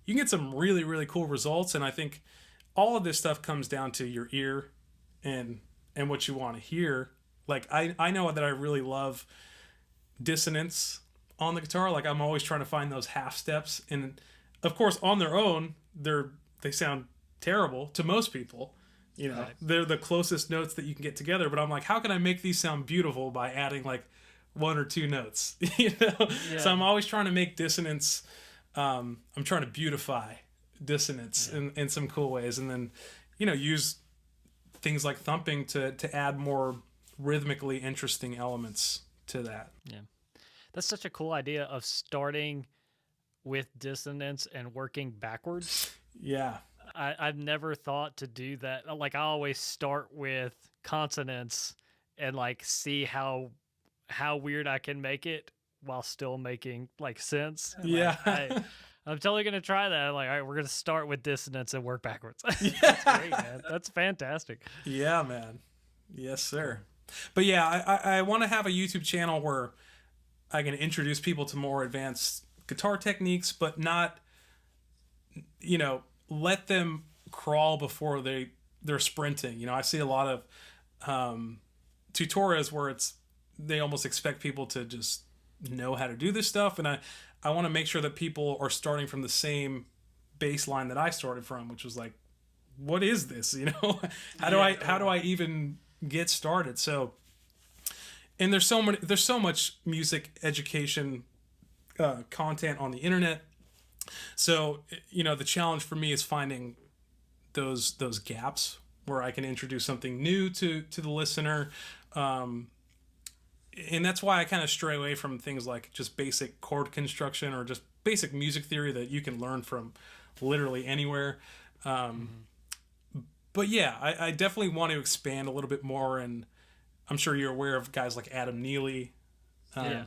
Speaker 2: you can get some really, really cool results. And I think all of this stuff comes down to your ear and what you want to hear. Like, I know that I really love dissonance on the guitar. Like, I'm always trying to find those half steps. And of course, on their own, they sound terrible to most people. You know, right. They're the closest notes that you can get together. But I'm like, how can I make these sound beautiful by adding like 1 or 2 notes? You know, yeah. So I'm always trying to make dissonance. I'm trying to beautify dissonance in some cool ways, and then, you know, use things like thumping to add more rhythmically interesting elements to that.
Speaker 1: Yeah, that's such a cool idea of starting with dissonance and working backwards.
Speaker 2: Yeah.
Speaker 1: I've never thought to do that. Like, I always start with consonants and like see how weird I can make it while still making like sense. And
Speaker 2: yeah.
Speaker 1: Like, I'm totally going to try that. I'm like, all right, we're going to start with dissonance and work backwards. That's great, man. That's fantastic.
Speaker 2: Yeah, man. Yes, sir. But yeah, I want to have a YouTube channel where I can introduce people to more advanced guitar techniques, but not, you know, let them crawl before they're sprinting. You know, I see a lot of tutorials where they almost expect people to just know how to do this stuff, and I want to make sure that people are starting from the same baseline that I started from, which was like, what is this? You know, how do I even get started? So, and there's so much music education content on the internet. So, you know, the challenge for me is finding those gaps where I can introduce something new to the listener. And that's why I kind of stray away from things like just basic chord construction or just basic music theory that you can learn from literally anywhere. But yeah, I definitely want to expand a little bit more. And I'm sure you're aware of guys like Adam Neely
Speaker 1: Yeah.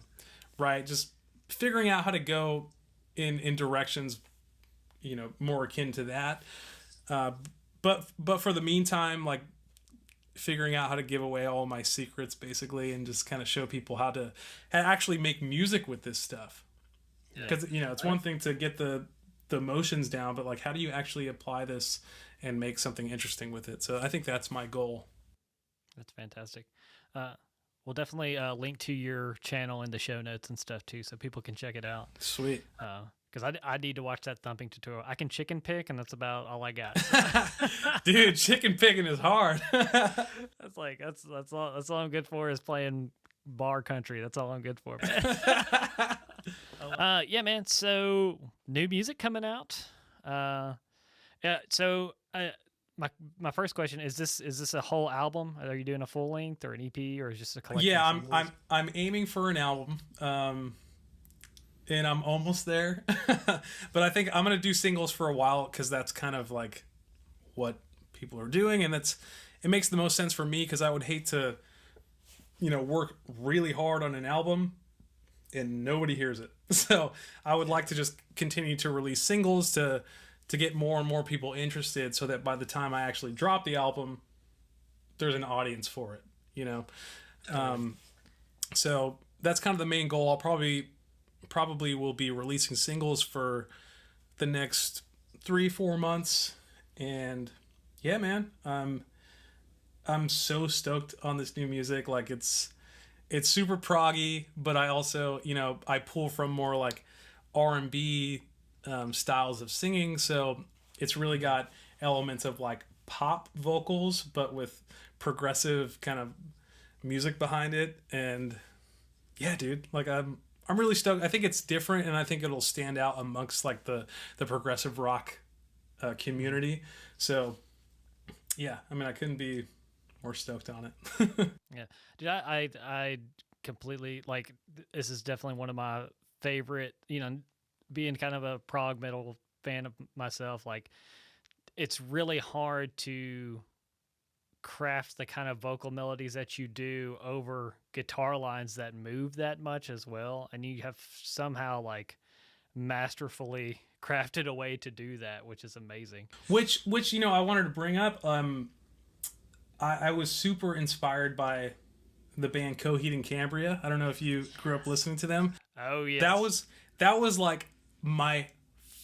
Speaker 2: Right? Just figuring out how to go in directions, more akin to that. But for the meantime, like figuring out how to give away all my secrets basically, and just kind of show people how to actually make music with this stuff. Because it's one thing to get the motions down, but like how do you actually apply this and make something interesting with it? So I think that's my goal.
Speaker 1: That's fantastic. We'll definitely link to your channel in the show notes and stuff too, so people can check it out.
Speaker 2: Sweet.
Speaker 1: Because I need to watch that thumping tutorial. I can chicken pick, and that's about all I got.
Speaker 2: Dude, chicken picking is hard.
Speaker 1: That's all I'm good for is playing bar country. That's all I'm good for. Yeah, man. So new music coming out. Yeah. So my first question is this a whole album? Are you doing a full length or an EP or is just a collection?
Speaker 2: Yeah, I'm aiming for an album. And I'm almost there. But I think I'm going to do singles for a while cuz that's kind of like what people are doing, and it makes the most sense for me cuz I would hate to work really hard on an album and nobody hears it. So, I would like to just continue to release singles to get more and more people interested so that by the time I actually drop the album, there's an audience for it, So that's kind of the main goal. I'll probably will be releasing singles for the next 3-4 months. And yeah, man, I'm so stoked on this new music. Like it's super proggy, but I also, I pull from more like R&B styles of singing, so it's really got elements of like pop vocals but with progressive kind of music behind it. And yeah, dude, like I'm really stoked. I think it's different, and I think it'll stand out amongst like the progressive rock community. So yeah, I mean, I couldn't be more stoked on it.
Speaker 1: Yeah, dude, I completely like. This is definitely one of my favorite. Being kind of a prog metal fan of myself, like it's really hard to craft the kind of vocal melodies that you do over guitar lines that move that much as well, and you have somehow like masterfully crafted a way to do that, which is amazing.
Speaker 2: Which I wanted to bring up. I was super inspired by the band Coheed and Cambria. I don't know if you grew up listening to them.
Speaker 1: Oh yeah,
Speaker 2: that was like my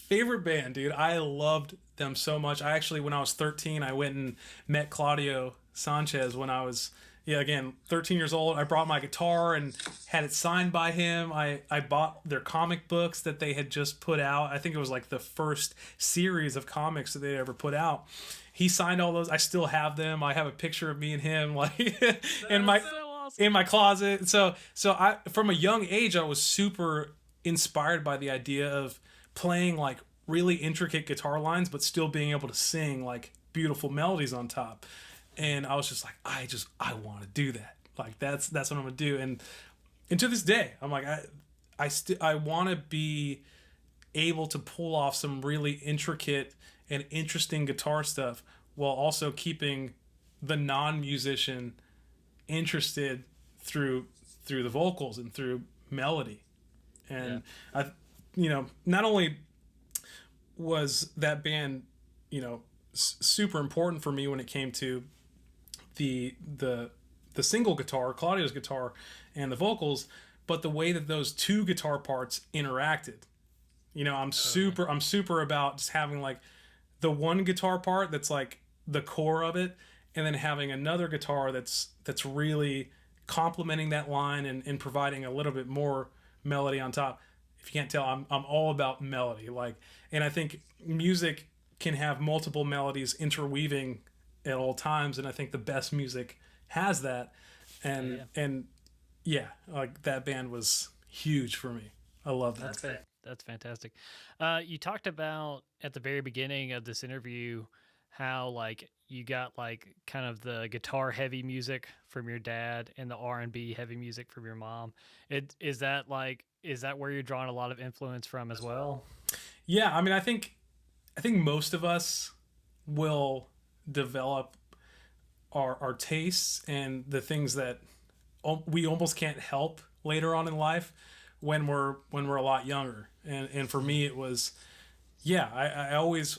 Speaker 2: favorite band, dude. I loved them so much. I actually, when I was 13, I went and met Claudio Sanchez when I was, 13 years old. I brought my guitar and had it signed by him. I bought their comic books that they had just put out. I think it was like the first series of comics that they'd ever put out. He signed all those. I still have them. I have a picture of me and him like in my closet. So I, from a young age, I was super inspired by the idea of playing like really intricate guitar lines but still being able to sing like beautiful melodies on top. And I was just like, I want to do that. Like that's what I'm gonna do. And to this day, I'm like, I want to be able to pull off some really intricate and interesting guitar stuff while also keeping the non-musician interested through the vocals and through melody. And not only was that band, super important for me when it came to the single guitar, Claudio's guitar, and the vocals, but the way that those two guitar parts interacted. I'm super about just having like the one guitar part that's like the core of it, and then having another guitar that's really complementing that line and providing a little bit more melody on top. If you can't tell, I'm all about melody. Like, and I think music can have multiple melodies interweaving at all times, and I think the best music has that. And like that band was huge for me. I love that.
Speaker 1: That's fantastic. You talked about at the very beginning of this interview how like you got like kind of the guitar heavy music from your dad and the R&B heavy music from your mom. Is that where you're drawing a lot of influence from as well?
Speaker 2: Yeah, I mean, I think most of us will develop our tastes and the things that we almost can't help later on in life when we're a lot younger. And for me, it was, yeah, I always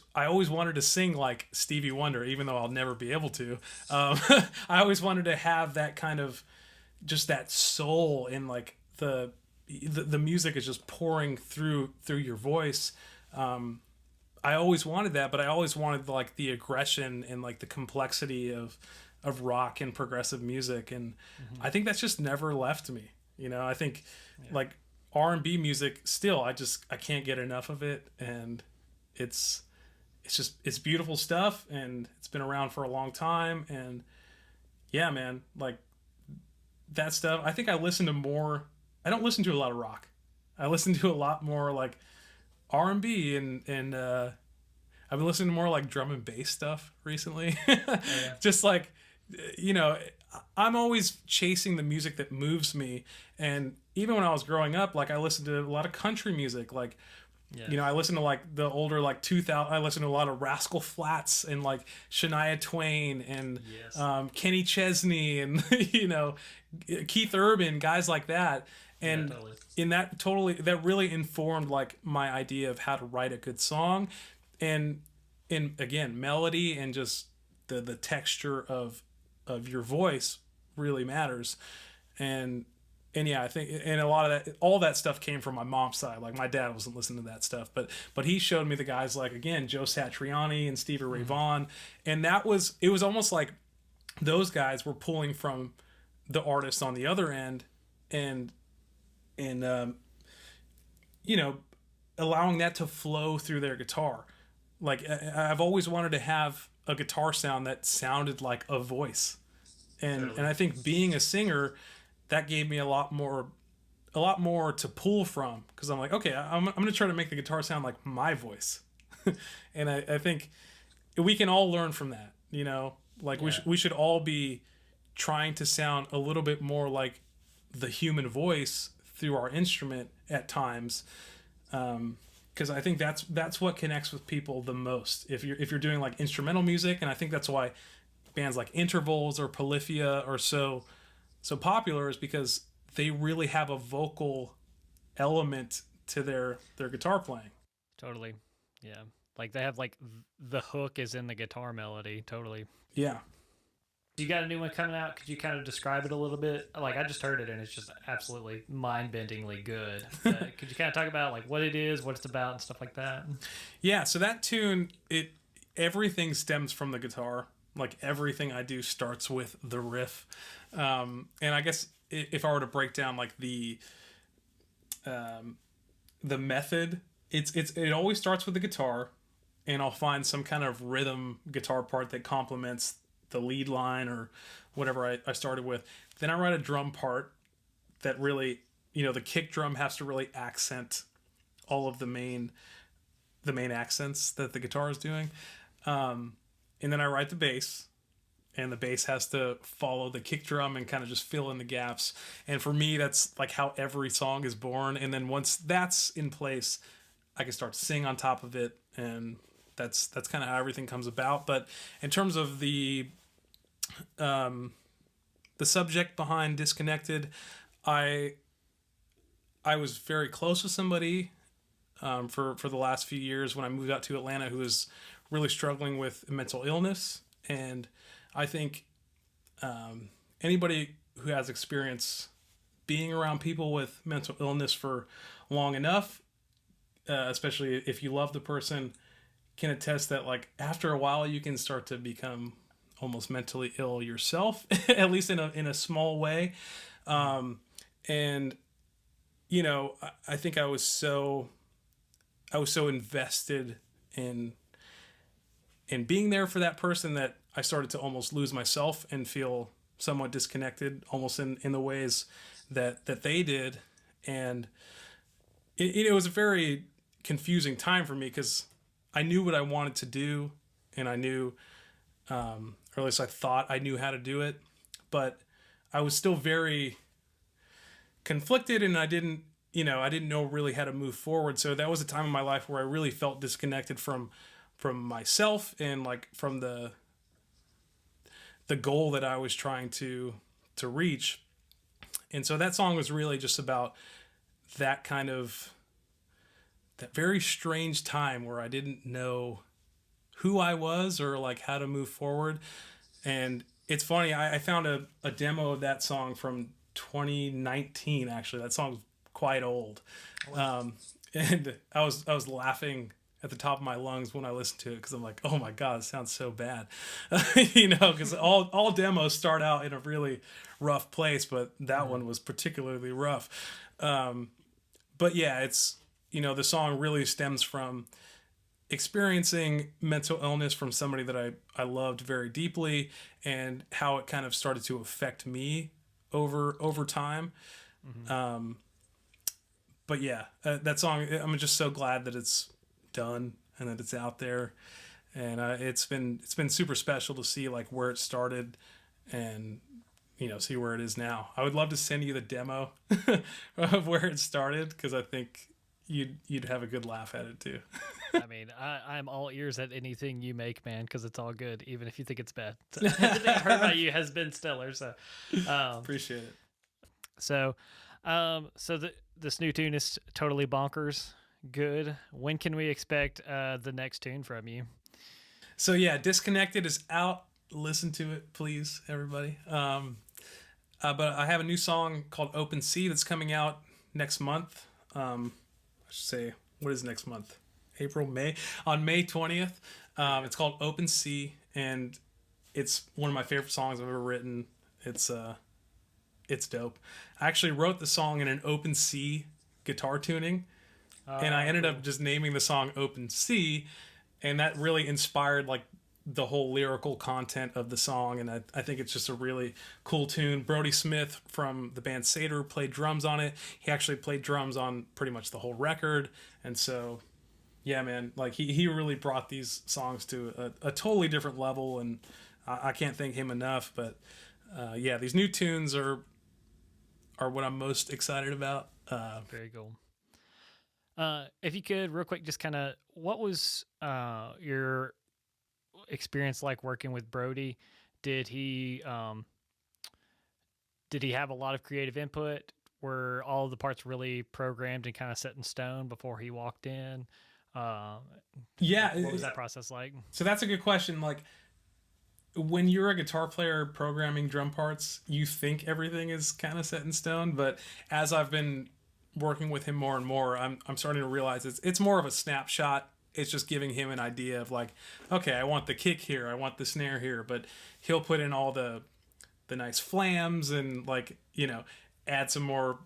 Speaker 2: wanted to sing like Stevie Wonder, even though I'll never be able to. I always wanted to have that kind of, just that soul, and like the music is just pouring through your voice. I always wanted that, but I always wanted like the aggression and like the complexity of rock and progressive music, and I think that's just never left me. I think like R&B music still, I can't get enough of it, and it's beautiful stuff, and it's been around for a long time, and yeah, man, like that stuff. I think I listen to more. I don't listen to a lot of rock. I listen to a lot more like R&B, and I've been listening to more like drum and bass stuff recently.
Speaker 1: Yeah.
Speaker 2: Just like, you know, I'm always chasing the music that moves me. And even when I was growing up, like I listened to a lot of country music. Like,
Speaker 1: Yeah.
Speaker 2: I listened to like the older like 2000. I listened to a lot of Rascal Flatts and like Shania Twain and
Speaker 1: Yes.
Speaker 2: Kenny Chesney and Keith Urban, guys like that. And
Speaker 1: Totally.
Speaker 2: in that really informed like my idea of how to write a good song, and in again melody and just the texture of your voice really matters. And yeah, I think, and a lot of that, all that stuff came from my mom's side. Like my dad wasn't listening to that stuff, but he showed me the guys like, again, Joe Satriani and Stevie Ray Vaughan, and it was almost like those guys were pulling from the artists on the other end, and and allowing that to flow through their guitar. Like I've always wanted to have a guitar sound that sounded like a voice, and I think being a singer, that gave me a lot more to pull from, because I'm like, okay, I'm gonna try to make the guitar sound like my voice. And I think we can all learn from that, like we should all be trying to sound a little bit more like the human voice through our instrument at times, because I think that's what connects with people the most if you're doing like instrumental music. And I think that's why bands like Intervals or Polyphia are so popular, is because they really have a vocal element to their guitar playing.
Speaker 1: Totally. Yeah. Like they have like the hook is in the guitar melody. Totally.
Speaker 2: Yeah.
Speaker 1: You got a new one coming out. Could you kind of describe it a little bit? Like I just heard it and it's just absolutely mind-bendingly good. Could you kind of talk about like what it is, what it's about, and stuff like that?
Speaker 2: Yeah, so that tune, everything stems from the guitar. Like everything I do starts with the riff. And I guess if I were to break down like the method, it always starts with the guitar, and I'll find some kind of rhythm guitar part that complements the lead line or whatever I started with. Then I write a drum part that really, the kick drum has to really accent all of the main accents that the guitar is doing. And then I write the bass, and the bass has to follow the kick drum and kind of just fill in the gaps. And for me, that's like how every song is born. And then once that's in place, I can start to sing on top of it, and that's kind of how everything comes about. But in terms of the subject behind Disconnected, I was very close with somebody for the last few years when I moved out to Atlanta, who was really struggling with mental illness. And I think anybody who has experience being around people with mental illness for long enough, especially if you love the person, can attest that like after a while you can start to become almost mentally ill yourself, at least in a small way. And I think I was so invested in being there for that person that I started to almost lose myself and feel somewhat disconnected, almost in the ways that they did. And it was a very confusing time for me, because I knew what I wanted to do, and I knew, or at least I thought I knew how to do it, but I was still very conflicted, and I didn't know really how to move forward. So that was a time in my life where I really felt disconnected from myself, and like from the goal that I was trying to reach. And so that song was really just about that very strange time where I didn't know who I was or like how to move forward. And it's funny, I found a demo of that song from 2019. Actually, that song's quite old. And I was laughing at the top of my lungs when I listened to it, because I'm like, oh my god, it sounds so bad. Because all demos start out in a really rough place, but that one was particularly rough. But yeah, it's, the song really stems from experiencing mental illness from somebody that I loved very deeply, and how it kind of started to affect me over time. But yeah, that song, I'm just so glad that it's done and that it's out there. And it's been super special to see like where it started, and see where it is now. I would love to send you the demo of where it started, because I think you'd have a good laugh at it too.
Speaker 1: I mean, I'm all ears at anything you make, man, because it's all good, even if you think it's bad. So, everything I've heard about you has been stellar. So
Speaker 2: Appreciate it.
Speaker 1: So this new tune is totally bonkers good. When can we expect the next tune from you?
Speaker 2: So yeah, Disconnected is out. Listen to it, please, everybody. But I have a new song called Open Sea that's coming out next month. I should say, what is next month? April, May? On May 20th. It's called Open Sea, and it's one of my favorite songs I've ever written. It's dope. I actually wrote the song in an open C guitar tuning, and I ended up just naming the song Open Sea, and that really inspired like the whole lyrical content of the song. And I think it's just a really cool tune. Brody Smith from the band Seder played drums on it. He actually played drums on pretty much the whole record. And so, yeah, man, like he really brought these songs to a totally different level, and I can't thank him enough. But yeah, these new tunes are what I'm most excited about.
Speaker 1: Very cool. If you could, real quick, just kind of, what was your experience like working with Brody? Did he have a lot of creative input? Were all of the parts really programmed and kind of set in stone before he walked in?
Speaker 2: Yeah.
Speaker 1: What was that process like?
Speaker 2: So that's a good question. Like, when you're a guitar player programming drum parts, you think everything is kind of set in stone. But as I've been working with him more and more, I'm starting to realize it's more of a snapshot. It's just giving him an idea of like, okay, I want the kick here, I want the snare here, but he'll put in all the nice flams and like, add some more.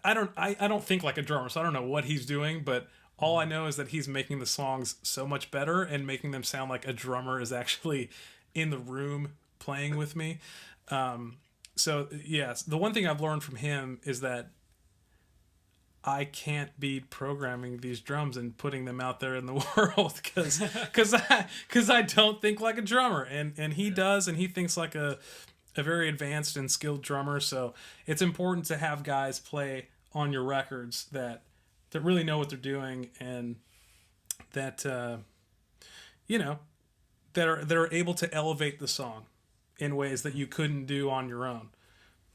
Speaker 2: I don't think like a drummer, so I don't know what he's doing, but all I know is that he's making the songs so much better and making them sound like a drummer is actually in the room playing with me. So yes, the one thing I've learned from him is that I can't be programming these drums and putting them out there in the world, because I don't think like a drummer, and he does, and he thinks like a very advanced and skilled drummer. So it's important to have guys play on your records that really know what they're doing, and that that are able to elevate the song in ways that you couldn't do on your own.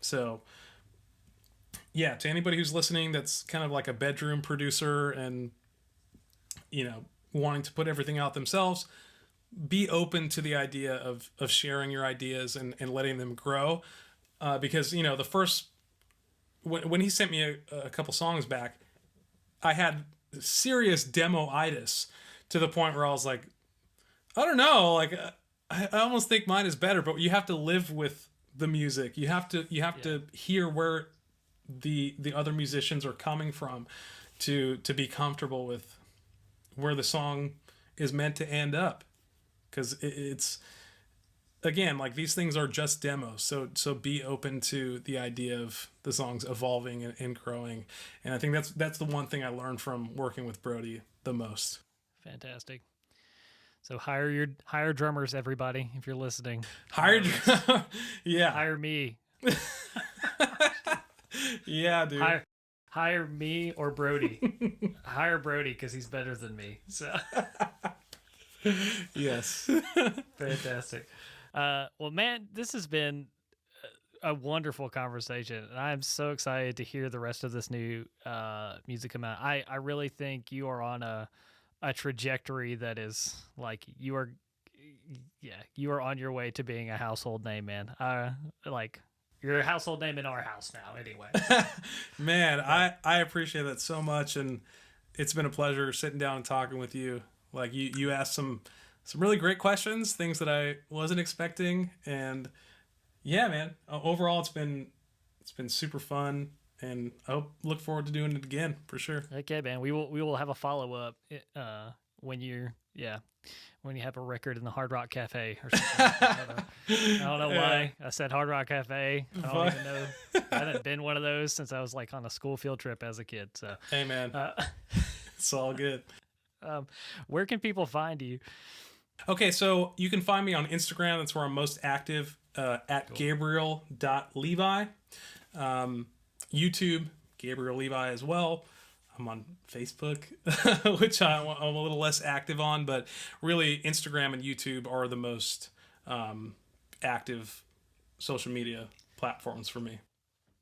Speaker 2: So yeah, to anybody who's listening that's kind of like a bedroom producer and wanting to put everything out themselves, be open to the idea of sharing your ideas and letting them grow, because the first when he sent me a couple songs back, I had serious demo-itis to the point where I was like, I don't know, like I almost think mine is better. But you have to live with the music. You have to hear where the other musicians are coming from to be comfortable with where the song is meant to end up, because it's again, like, these things are just demos, so be open to the idea of the songs evolving and growing. And I think that's the one thing I learned from working with Brody the most.
Speaker 1: Fantastic. So hire drummers, everybody, if you're listening.
Speaker 2: Yeah.
Speaker 1: Hire me.
Speaker 2: Yeah, dude.
Speaker 1: Hire me or Brody. Hire Brody because he's better than me. So
Speaker 2: yes.
Speaker 1: Fantastic. Well, man, this has been a wonderful conversation, and I'm so excited to hear the rest of this new music come out. I really think you are on a trajectory that is like you are on your way to being a household name, man. Like you're a household name in our house now, anyway.
Speaker 2: Man, I appreciate that so much, and it's been a pleasure sitting down and talking with you. Like you asked some really great questions, things that I wasn't expecting, and yeah, man. Overall, it's been super fun, and I look forward to doing it again for sure.
Speaker 1: Okay, man. We will have a follow up when you have a record in the Hard Rock Cafe or something. I don't know why I said Hard Rock Cafe. I don't even know. I haven't been one of those since I was like on a school field trip as a kid. So
Speaker 2: hey, man, it's all good.
Speaker 1: Where can people find you?
Speaker 2: Okay, so you can find me on Instagram. That's where I'm most active, at
Speaker 1: Cool.
Speaker 2: Gabriel.Levi. YouTube, Gabriel Levi as well. I'm on Facebook, which I'm a little less active on, but really Instagram and YouTube are the most active social media platforms for me.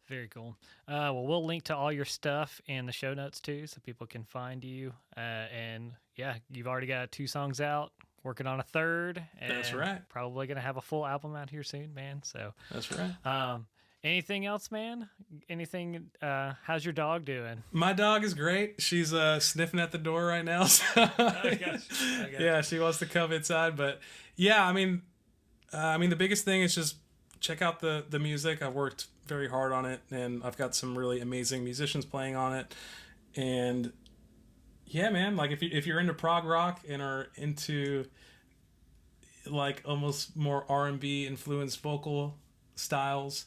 Speaker 1: Very cool. Well, we'll link to all your stuff in the show notes too, so people can find you. And yeah, you've already got 2 songs out, working on a third. And
Speaker 2: That's right.
Speaker 1: Probably going to have a full album out here soon, man. So
Speaker 2: That's right.
Speaker 1: Anything else, man? Anything? How's your dog doing?
Speaker 2: My dog is great. She's sniffing at the door right now. So
Speaker 1: I got you.
Speaker 2: Yeah, she wants to come inside. But yeah, I mean, the biggest thing is just check out the music. I've worked very hard on it, and I've got some really amazing musicians playing on it. And yeah, man, like if you're into prog rock and are into like almost more R&B influenced vocal styles,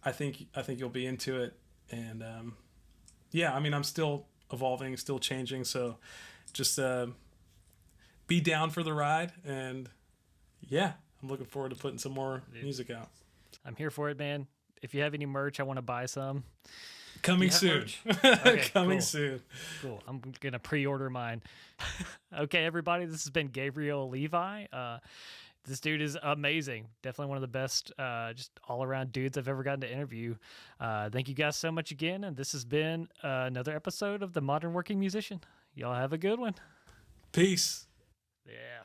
Speaker 2: I think you'll be into it. And yeah, I mean, I'm still evolving, still changing, so just be down for the ride. And yeah, I'm looking forward to putting some more music out.
Speaker 1: I'm here for it, man. If you have any merch, I want to buy some.
Speaker 2: Coming soon.
Speaker 1: Okay,
Speaker 2: Coming
Speaker 1: cool.
Speaker 2: soon.
Speaker 1: Cool. I'm going to pre-order mine. Okay, everybody, this has been Gabriel Levi. This dude is amazing. Definitely one of the best just all-around dudes I've ever gotten to interview. Thank you guys so much again, and this has been another episode of The Modern Working Musician. Y'all have a good one.
Speaker 2: Peace.
Speaker 1: Yeah.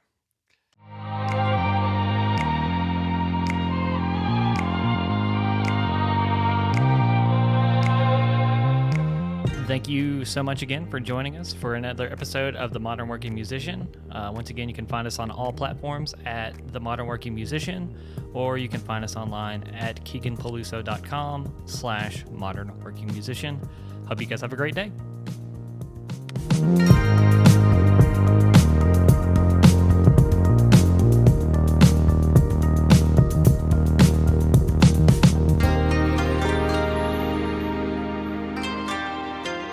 Speaker 1: Thank you so much again for joining us for another episode of The Modern Working Musician. Once again, you can find us on all platforms at The Modern Working Musician, or you can find us online at keeganpaluso.com/modernworkingmusician. Hope you guys have a great day.